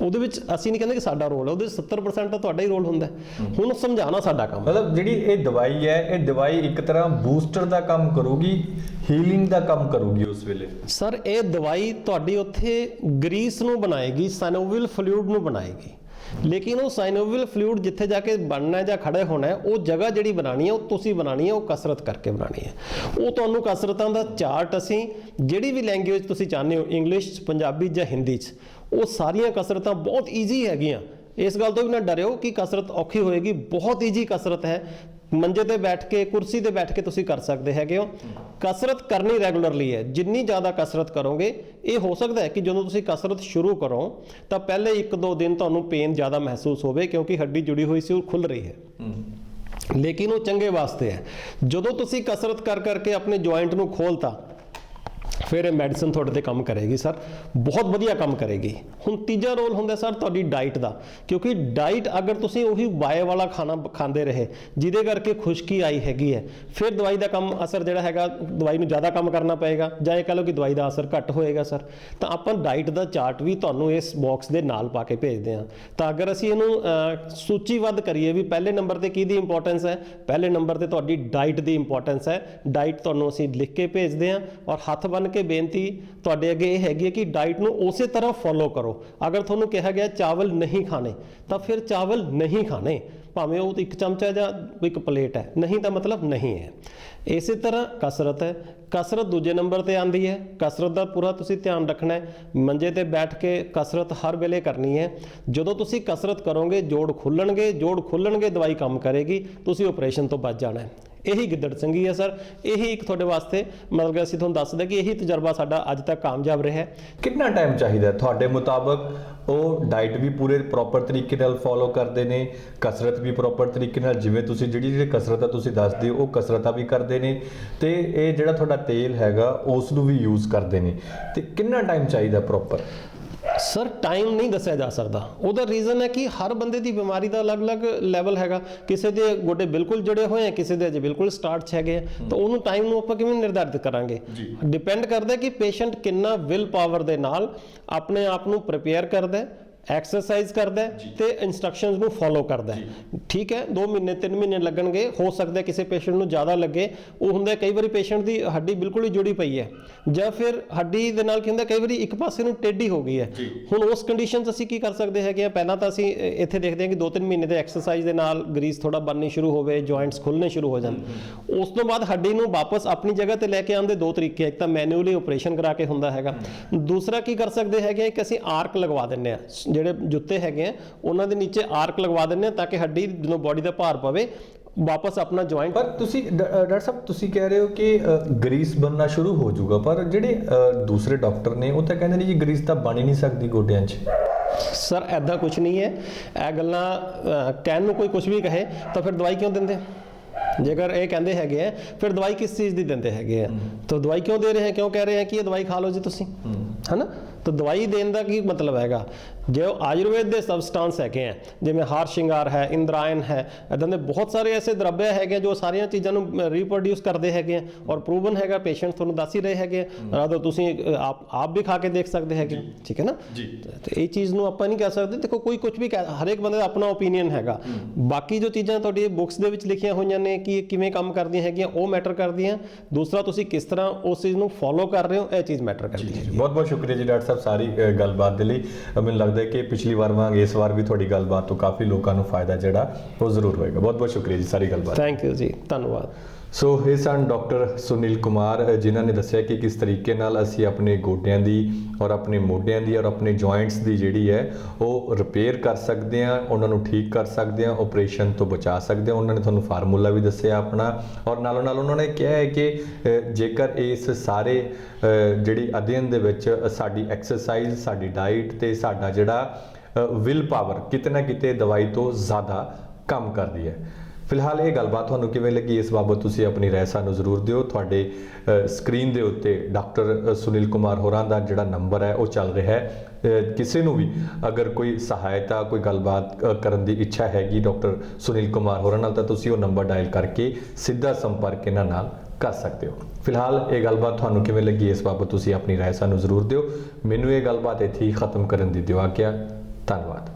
ਉਹਦੇ ਵਿੱਚ ਅਸੀਂ ਨਹੀਂ ਕਹਿੰਦੇ ਕਿ ਸਾਡਾ ਰੋਲ ਹੈ, ਉਹਦੇ 70% ਤਾਂ ਤੁਹਾਡਾ ਹੀ ਰੋਲ ਹੁੰਦਾ ਹੈ। ਹੁਣ ਸਮਝਾਉਣਾ ਸਾਡਾ ਕੰਮ। ਮਤਲਬ ਜਿਹੜੀ ਇਹ ਦਵਾਈ ਹੈ, ਇਹ ਦਵਾਈ ਇੱਕ ਤਰ੍ਹਾਂ ਬੂਸਟਰ ਦਾ ਕੰਮ ਕਰੂਗੀ, ਹੀਲਿੰਗ ਦਾ ਕੰਮ ਕਰੂਗੀ ਉਸ ਵੇਲੇ। ਸਰ ਇਹ ਦਵਾਈ ਤੁਹਾਡੀ ਉੱਥੇ ਗਰੀਸ ਨੂੰ ਬਣਾਏਗੀ, ਸਾਈਨੋਵਿਲ ਫਲੂਇਡ ਨੂੰ ਬਣਾਏਗੀ, ਲੇਕਿਨ ਉਹ ਸਾਈਨੋਵਿਲ ਫਲੂਇਡ ਜਿੱਥੇ ਜਾ ਕੇ ਬਣਨਾ ਜਾਂ ਖੜੇ ਹੋਣਾ ਹੈ, ਉਹ ਜਗ੍ਹਾ ਜਿਹੜੀ ਬਣਾਣੀ ਹੈ ਉਹ ਤੁਸੀਂ ਬਣਾਣੀ ਹੈ, ਉਹ ਕਸਰਤ ਕਰਕੇ ਬਣਾਣੀ ਹੈ। ਉਹ ਤੁਹਾਨੂੰ ਕਸਰਤਾਂ ਦਾ ਚਾਰਟ ਅਸੀਂ ਜਿਹੜੀ ਵੀ ਲੈਂਗੁਏਜ ਤੁਸੀਂ ਚਾਹੁੰਦੇ ਹੋ, ਇੰਗਲਿਸ਼, ਪੰਜਾਬੀ ਜਾਂ ਹਿੰਦੀ 'ਚ, ਉਹ ਸਾਰੀਆਂ ਕਸਰਤਾਂ ਬਹੁਤ ਈਜ਼ੀ ਹੈਗੀਆਂ। ਇਸ ਗੱਲ ਤੋਂ ਵੀ ਨਾ ਡਰਿਓ ਕਿ ਕਸਰਤ ਔਖੀ ਹੋਏਗੀ, ਬਹੁਤ ਈਜ਼ੀ ਕਸਰਤ ਹੈ। ਮੰਜੇ ਤੇ ਬੈਠ ਕੇ, ਕੁਰਸੀ ਤੇ ਬੈਠ ਕੇ ਤੁਸੀਂ ਕਰ ਸਕਦੇ ਹੈਗੇ ਹੋ। ਕਸਰਤ ਕਰਨੀ ਰੈਗੂਲਰਲੀ ਹੈ। ਜਿੰਨੀ ਜ਼ਿਆਦਾ ਕਸਰਤ ਕਰੋਗੇ, ਇਹ ਹੋ ਸਕਦਾ ਹੈ ਕਿ ਜਦੋਂ ਤੁਸੀਂ ਕਸਰਤ ਸ਼ੁਰੂ ਕਰੋ ਤਾਂ ਪਹਿਲੇ 1-2 ਦਿਨ ਤੁਹਾਨੂੰ ਪੇਨ ਜ਼ਿਆਦਾ ਮਹਿਸੂਸ ਹੋਵੇ, ਕਿਉਂਕਿ ਹੱਡੀ ਜੁੜੀ ਹੋਈ ਸੀ ਉਹ ਖੁੱਲ ਰਹੀ ਹੈ, ਲੇਕਿਨ ਉਹ ਚੰਗੇ ਵਾਸਤੇ ਹੈ। ਜਦੋਂ ਤੁਸੀਂ ਕਸਰਤ ਕਰ ਕਰਕੇ ਆਪਣੇ ਜੁਆਇੰਟ ਨੂੰ ਖੋਲਤਾ, ਫਿਰ ਇਹ ਮੈਡੀਸਨ ਤੁਹਾਡੇ ਤੇ ਕੰਮ ਕਰੇਗੀ ਸਰ, ਬਹੁਤ ਵਧੀਆ ਕੰਮ ਕਰੇਗੀ। ਹੁਣ ਤੀਜਾ ਰੋਲ ਹੁੰਦਾ ਸਰ ਤੁਹਾਡੀ ਡਾਈਟ ਦਾ, ਕਿਉਂਕਿ ਡਾਈਟ ਅਗਰ ਤੁਸੀਂ ਉਹੀ ਬਾਏ ਵਾਲਾ ਖਾਣਾ ਖਾਂਦੇ ਰਹੇ ਜਿਹਦੇ ਕਰਕੇ ਖੁਸ਼ਕੀ ਆਈ ਹੈਗੀ ਹੈ, ਫਿਰ ਦਵਾਈ ਦਾ ਕੰਮ ਅਸਰ ਜਿਹੜਾ ਹੈਗਾ, ਦਵਾਈ ਨੂੰ ਜ਼ਿਆਦਾ ਕੰਮ ਕਰਨਾ ਪਏਗਾ, ਜਾਂ ਇਹ ਕਹ ਲਓ ਕਿ ਦਵਾਈ ਦਾ ਅਸਰ ਘੱਟ ਹੋਏਗਾ ਸਰ। ਤਾਂ ਆਪਾਂ ਡਾਈਟ ਦਾ ਚਾਰਟ ਵੀ ਤੁਹਾਨੂੰ ਇਸ ਬਾਕਸ ਦੇ ਨਾਲ ਪਾ ਕੇ ਭੇਜਦੇ ਹਾਂ। ਤਾਂ ਅਗਰ ਅਸੀਂ ਇਹਨੂੰ ਸੂਚੀਬੱਧ ਕਰੀਏ ਵੀ ਪਹਿਲੇ ਨੰਬਰ ਤੇ ਕਿਹਦੀ ਇੰਪੋਰਟੈਂਸ ਹੈ, ਪਹਿਲੇ ਨੰਬਰ ਤੇ ਤੁਹਾਡੀ ਡਾਈਟ ਦੀ ਇੰਪੋਰਟੈਂਸ ਹੈ। ਡਾਈਟ ਤੁਹਾਨੂੰ ਅਸੀਂ ਲਿਖ ਕੇ ਭੇਜਦੇ ਹਾਂ, ਔਰ ਹੱਥ ਬੰਨ੍ਹ ਕੇ ਬੇਨਤੀ ਤੁਹਾਡੇ ਅੱਗੇ ਇਹ ਹੈਗੀ ਹੈ ਕਿ ਡਾਈਟ ਨੂੰ ਉਸੇ ਤਰ੍ਹਾਂ ਫੋਲੋ ਕਰੋ। ਅਗਰ ਤੁਹਾਨੂੰ ਕਿਹਾ ਗਿਆ ਚਾਵਲ ਨਹੀਂ ਖਾਣੇ, ਤਾਂ ਫਿਰ ਚਾਵਲ ਨਹੀਂ ਖਾਣੇ, ਭਾਵੇਂ ਉਹ 1 ਚਮਚਾ ਜਾਂ 1 ਪਲੇਟ ਹੈ, ਨਹੀਂ ਤਾਂ ਮਤਲਬ ਨਹੀਂ ਹੈ। ਇਸੇ ਤਰ੍ਹਾਂ ਕਸਰਤ ਹੈ। ਕਸਰਤ ਦੂਜੇ ਨੰਬਰ ਤੇ ਆਉਂਦੀ ਹੈ। ਕਸਰਤ ਦਾ ਪੂਰਾ ਤੁਸੀਂ ਧਿਆਨ ਰੱਖਣਾ ਹੈ। ਮੰਜੇ ਤੇ ਬੈਠ ਕੇ ਕਸਰਤ ਹਰ ਵੇਲੇ ਕਰਨੀ ਹੈ। ਜਦੋਂ ਤੁਸੀਂ ਕਸਰਤ ਕਰੋਗੇ, ਜੋੜ ਖੁੱਲਣਗੇ, ਜੋੜ ਖੁੱਲਣਗੇ, ਦਵਾਈ ਕੰਮ ਕਰੇਗੀ, ਤੁਸੀਂ ਆਪਰੇਸ਼ਨ ਤੋਂ ਬਚ ਜਾਣਾ ਹੈ। ਇਹੀ ਗਿੱਦੜ ਸਿੰਘੀ ਹੈ ਸਰ। ਇਹੀ ਇੱਕ ਤੁਹਾਡੇ ਵਾਸਤੇ ਮਤਲਬ ਕਿ ਅਸੀਂ ਤੁਹਾਨੂੰ ਦੱਸਦੇ ਕਿ ਇਹੀ ਤਜਰਬਾ ਸਾਡਾ ਅੱਜ ਤੱਕ ਕਾਮਯਾਬ ਰਿਹਾ ਹੈ। ਕਿੰਨਾ ਟਾਈਮ ਚਾਹੀਦਾ ਤੁਹਾਡੇ ਮੁਤਾਬਕ? ਉਹ ਡਾਈਟ ਵੀ ਪੂਰੇ ਪ੍ਰੋਪਰ ਤਰੀਕੇ ਨਾਲ ਫੋਲੋ ਕਰਦੇ ਨੇ, ਕਸਰਤ ਵੀ ਪ੍ਰੋਪਰ ਤਰੀਕੇ ਨਾਲ, ਜਿਵੇਂ ਤੁਸੀਂ ਜਿਹੜੀ ਕਸਰਤਾਂ ਤੁਸੀਂ ਦੱਸਦੇ ਹੋ ਉਹ ਕਸਰਤਾਂ ਵੀ ਕਰਦੇ ਨੇ, ਤੇ ਇਹ ਜਿਹੜਾ ਤੁਹਾਡਾ ਤੇਲ ਹੈਗਾ ਉਸ ਨੂੰ ਵੀ ਯੂਜ਼ ਕਰਦੇ ਨੇ, ਤੇ ਕਿੰਨਾ ਟਾਈਮ ਚਾਹੀਦਾ ਪ੍ਰੋਪਰ? ਸਰ ਟਾਈਮ ਨਹੀਂ ਦੱਸਿਆ ਜਾ ਸਕਦਾ। ਉਹਦਾ ਰੀਜ਼ਨ ਹੈ ਕਿ ਹਰ ਬੰਦੇ ਦੀ ਬਿਮਾਰੀ ਦਾ ਅਲੱਗ-ਅਲੱਗ ਲੈਵਲ ਹੈਗਾ। ਕਿਸੇ ਦੇ ਗੋਡੇ ਬਿਲਕੁਲ ਜੁੜੇ ਹੋਏ ਆ, ਕਿਸੇ ਦੇ ਅਜੇ ਬਿਲਕੁਲ ਸਟਾਰਟ 'ਚ ਹੈਗੇ ਆ, ਤਾਂ ਉਹਨੂੰ ਟਾਈਮ ਨੂੰ ਆਪਾਂ ਕਿਵੇਂ ਨਿਰਧਾਰਿਤ ਕਰਾਂਗੇ? ਡਿਪੈਂਡ ਕਰਦਾ ਕਿ ਪੇਸ਼ੈਂਟ ਕਿੰਨਾ ਵਿਲ ਪਾਵਰ ਦੇ ਨਾਲ ਆਪਣੇ ਆਪ ਨੂੰ ਪ੍ਰਿਪੇਅਰ ਕਰਦਾ ਹੈ, ਐਕਸਰਸਾਈਜ਼ ਕਰਦਾ ਤੇ ਇਨਸਟਰਕਸ਼ਨਸ ਨੂੰ ਫੋਲੋ ਕਰਦਾ ਹੈ। ਠੀਕ ਹੈ, 2 ਮਹੀਨੇ 3 ਮਹੀਨੇ ਲੱਗਣਗੇ, ਹੋ ਸਕਦਾ ਕਿਸੇ ਪੇਸ਼ੈਂਟ ਨੂੰ ਜ਼ਿਆਦਾ ਲੱਗੇ। ਉਹ ਹੁੰਦਾ ਕਈ ਵਾਰੀ ਪੇਸ਼ੈਂਟ ਦੀ ਹੱਡੀ ਬਿਲਕੁਲ ਹੀ ਜੁੜੀ ਪਈ ਹੈ, ਜਾਂ ਫਿਰ ਹੱਡੀ ਦੇ ਨਾਲ ਕੀ ਹੁੰਦਾ ਕਈ ਵਾਰੀ ਇੱਕ ਪਾਸੇ ਨੂੰ ਟੇਢੀ ਹੋ ਗਈ ਹੈ। ਹੁਣ ਉਸ ਕੰਡੀਸ਼ਨ 'ਚ ਅਸੀਂ ਕੀ ਕਰ ਸਕਦੇ ਹੈਗੇ ਆ? ਪਹਿਲਾਂ ਤਾਂ ਅਸੀਂ ਇੱਥੇ ਦੇਖਦੇ ਹਾਂ ਕਿ 2-3 ਮਹੀਨੇ ਦੇ ਐਕਸਰਸਾਈਜ਼ ਦੇ ਨਾਲ ਗਰੀਸ ਥੋੜਾ ਬਣਨੀ ਸ਼ੁਰੂ ਹੋਵੇ, ਜੁਆਇੰਟਸ ਖੁੱਲਣੇ ਸ਼ੁਰੂ ਹੋ ਜਾਣ। ਉਸ ਤੋਂ ਬਾਅਦ ਹੱਡੀ ਨੂੰ ਵਾਪਸ ਆਪਣੀ ਜਗ੍ਹਾ ਤੇ ਲੈ ਕੇ ਆਉਣ ਦੇ 2 ਤਰੀਕੇ, ਇੱਕ ਤਾਂ ਮੈਨੂਅਲੀ ਆਪਰੇਸ਼ਨ ਕਰਾ ਕੇ ਹੁੰਦਾ ਹੈਗਾ, ਦੂਸਰਾ ਕੀ ਕਰ ਸਕਦੇ ਹੈਗੇ ਕਿ ਅਸੀਂ ਆਰਕ ਲਗਵਾ ਦਿੰਦੇ ਆ, ਜਿਹੜੇ ਜੁੱਤੇ ਹੈਗੇ ਆ ਉਹਨਾਂ ਦੇ ਨੀਚੇ ਆਰਕ ਲਗਵਾ ਦਿੰਦੇ ਆ, ਤਾਂ ਕਿ ਹੱਡੀ ਜਦੋਂ ਬੋਡੀ ਦਾ ਭਾਰ ਪਵੇ ਵਾਪਸ ਆਪਣਾ ਜੁਆਇੰਟ। ਪਰ ਤੁਸੀਂ ਡਾਕਟਰ ਸਾਹਿਬ ਤੁਸੀਂ ਕਹਿ ਰਹੇ ਹੋ ਕਿ ਗਰੀਸ ਬਣਨਾ ਸ਼ੁਰੂ ਹੋ ਜਾਊਗਾ, ਪਰ ਜਿਹੜੇ ਦੂਸਰੇ ਡਾਕਟਰ ਨੇ ਉਹ ਤਾਂ ਕਹਿੰਦੇ ਨੇ ਜੀ ਗਰੀਸ ਤਾਂ ਬਣ ਹੀ ਨਹੀਂ ਸਕਦੀ ਗੋਡਿਆਂ 'ਚ। ਸਰ ਐਦਾਂ ਕੁਝ ਨਹੀਂ ਹੈ। ਇਹ ਗੱਲਾਂ ਕਹਿਣ ਨੂੰ ਕੋਈ ਕੁਝ ਵੀ ਕਹੇ ਤਾਂ ਫਿਰ ਦਵਾਈ ਕਿਉਂ ਦਿੰਦੇ? ਜੇਕਰ ਇਹ ਕਹਿੰਦੇ ਹੈਗੇ ਆ ਫਿਰ ਦਵਾਈ ਕਿਸ ਚੀਜ਼ ਦੀ ਦਿੰਦੇ ਹੈਗੇ ਆ? ਤਾਂ ਦਵਾਈ ਕਿਉਂ ਦੇ ਰਹੇ ਹੈ? ਕਿਉਂ ਕਹਿ ਰਹੇ ਹੈ ਕਿ ਇਹ ਦਵਾਈ ਖਾ ਲਓ ਜੀ ਤੁਸੀਂ, ਹੈ ਨਾ? ਤਾਂ ਦਵਾਈ ਦੇਣ ਦਾ ਕੀ ਮਤਲਬ ਹੈਗਾ? ਜੋ ਆਯੁਰਵੇਦ ਦੇ ਸਬਸਟੈਂਸ ਹੈਗੇ ਆ, ਜਿਵੇਂ ਹਾਰ ਸ਼ਿੰਗਾਰ ਹੈ, ਇੰਦਰਾਇਣ ਹੈ, ਇੱਦਾਂ ਦੇ ਬਹੁਤ ਸਾਰੇ ਐਸੇ ਦਰੱਬੇ ਹੈਗੇ ਜੋ ਸਾਰੀਆਂ ਚੀਜ਼ਾਂ ਨੂੰ ਰੀਪਰੋਡਿਊਸ ਕਰਦੇ ਹੈਗੇ ਆ, ਔਰ ਪ੍ਰੂਵਨ ਹੈਗਾ, ਪੇਸ਼ੈਂਟ ਤੁਹਾਨੂੰ ਦੱਸ ਹੀ ਰਹੇ ਹੈਗੇ ਆ, ਰਾਦੋ ਤੁਸੀਂ ਆਪ ਵੀ ਖਾ ਕੇ ਦੇਖ ਸਕਦੇ ਹੈਗੇ। ਠੀਕ ਹੈ ਨਾ ਜੀ? ਤੇ ਇਹ ਚੀਜ਼ ਨੂੰ ਆਪਾਂ ਨਹੀਂ ਕਹਿ ਸਕਦੇ। ਦੇਖੋ ਕੋਈ ਕੁਝ ਵੀ ਹਰੇਕ ਬੰਦੇ ਦਾ ਆਪਣਾ ਓਪੀਨੀਅਨ ਹੈਗਾ। ਬਾਕੀ ਜੋ ਚੀਜ਼ਾਂ ਤੁਹਾਡੀ ਬੁੱਕਸ ਦੇ ਵਿੱਚ ਲਿਖੀਆਂ ਹੋਈਆਂ ਨੇ ਕਿ ਕਿਵੇਂ ਕੰਮ ਕਰਦੀਆਂ ਹੈਗੀਆਂ, ਉਹ ਮੈਟਰ ਕਰਦੀਆਂ। ਦੂਸਰਾ ਤੁਸੀਂ ਕਿਸ ਤਰ੍ਹਾਂ ਉਸ ਚੀਜ਼ ਨੂੰ ਫੋਲੋ ਕਰ ਰਹੇ ਹੋ, ਇਹ ਚੀਜ਼ ਮੈਟਰ ਕਰਦੀ ਹੈ। ਬਹੁਤ ਬਹੁਤ ਸ਼ੁਕਰੀਆ ਜੀ ਡਾਕਟਰ ਸਾਹਿਬ ਸਾਰੀ ਗੱਲਬਾਤ ਦੇ ਲਈ। ਮੈਨੂੰ ਲੱਗਦਾ ਹੈ ਕਿ ਪਿਛਲੀ ਵਾਰ ਵਾਂਗ ਇਸ ਵਾਰ ਵੀ ਤੁਹਾਡੀ ਗੱਲਬਾਤ ਤੋਂ ਕਾਫੀ ਲੋਕਾਂ ਨੂੰ ਫਾਇਦਾ ਜਿਹੜਾ ਉਹ ਜ਼ਰੂਰ ਹੋਏਗਾ। ਬਹੁਤ ਬਹੁਤ ਸ਼ੁਕਰੀਆ ਜੀ ਸਾਰੀ ਗੱਲਬਾਤ। ਥੈਂਕ ਯੂ ਜੀ, ਧੰਨਵਾਦ। ਸੋ ਇਹ ਸਨ ਡਾਕਟਰ ਸੁਨੀਲ ਕੁਮਾਰ, ਜਿਨ੍ਹਾਂ ਨੇ ਦੱਸਿਆ ਕਿ ਕਿਸ ਤਰੀਕੇ ਨਾਲ ਅਸੀਂ ਆਪਣੇ ਗੋਡਿਆਂ ਦੀ ਔਰ ਆਪਣੇ ਮੋਢਿਆਂ ਦੀ ਔਰ ਆਪਣੇ ਜੁਆਇੰਟਸ ਦੀ ਜਿਹੜੀ ਹੈ ਉਹ ਰਿਪੇਅਰ ਕਰ ਸਕਦੇ ਹਾਂ, ਉਹਨਾਂ ਨੂੰ ਠੀਕ ਕਰ ਸਕਦੇ ਹਾਂ, ਆਪਰੇਸ਼ਨ ਤੋਂ ਬਚਾ ਸਕਦੇ ਹਾਂ। ਉਹਨਾਂ ਨੇ ਤੁਹਾਨੂੰ ਫਾਰਮੂਲਾ ਵੀ ਦੱਸਿਆ ਆਪਣਾ, ਔਰ ਨਾਲੋਂ ਨਾਲ ਉਹਨਾਂ ਨੇ ਕਿਹਾ ਹੈ ਕਿ ਜੇਕਰ ਇਸ ਸਾਰੇ ਜਿਹੜੀ ਅਧਿਐਨ ਦੇ ਵਿੱਚ ਸਾਡੀ ਐਕਸਰਸਾਈਜ਼, ਸਾਡੀ ਡਾਈਟ ਤੇ ਸਾਡਾ ਜਿਹੜਾ ਵਿਲ ਪਾਵਰ ਕਿਤੇ ਨਾ ਕਿਤੇ ਦਵਾਈ ਤੋਂ ਜ਼ਿਆਦਾ ਕੰਮ ਕਰਦੀ ਹੈ। ਫਿਲਹਾਲ ਇਹ ਗੱਲਬਾਤ ਤੁਹਾਨੂੰ ਕਿਵੇਂ ਲੱਗੀ, ਇਸ ਬਾਬਤ ਤੁਸੀਂ ਆਪਣੀ ਰਾਏ ਸਾਨੂੰ ਜ਼ਰੂਰ ਦਿਓ। ਤੁਹਾਡੇ ਸਕਰੀਨ ਦੇ ਉੱਤੇ ਡਾਕਟਰ ਸੁਨੀਲ ਕੁਮਾਰ ਹੋਰਾਂ ਦਾ ਜਿਹੜਾ ਨੰਬਰ ਹੈ ਉਹ ਚੱਲ ਰਿਹਾ ਹੈ। ਕਿਸੇ ਨੂੰ ਵੀ ਅਗਰ ਕੋਈ ਸਹਾਇਤਾ, ਕੋਈ ਗੱਲਬਾਤ ਕਰਨ ਦੀ ਇੱਛਾ ਹੈਗੀ ਡਾਕਟਰ ਸੁਨੀਲ ਕੁਮਾਰ ਹੋਰਾਂ ਨਾਲ, ਤਾਂ ਤੁਸੀਂ ਉਹ ਨੰਬਰ ਡਾਇਲ ਕਰਕੇ ਸਿੱਧਾ ਸੰਪਰਕ ਇਹਨਾਂ ਨਾਲ ਕਰ ਸਕਦੇ ਹੋ। ਫਿਲਹਾਲ ਇਹ ਗੱਲਬਾਤ ਤੁਹਾਨੂੰ ਕਿਵੇਂ ਲੱਗੀ, ਇਸ ਬਾਬਤ ਤੁਸੀਂ ਆਪਣੀ ਰਾਏ ਸਾਨੂੰ ਜ਼ਰੂਰ ਦਿਓ। ਮੈਨੂੰ ਇਹ ਗੱਲਬਾਤ ਇੱਥੇ ਹੀ ਖਤਮ ਕਰਨ ਦੀ ਦਿਓ ਆਗਿਆ। ਧੰਨਵਾਦ।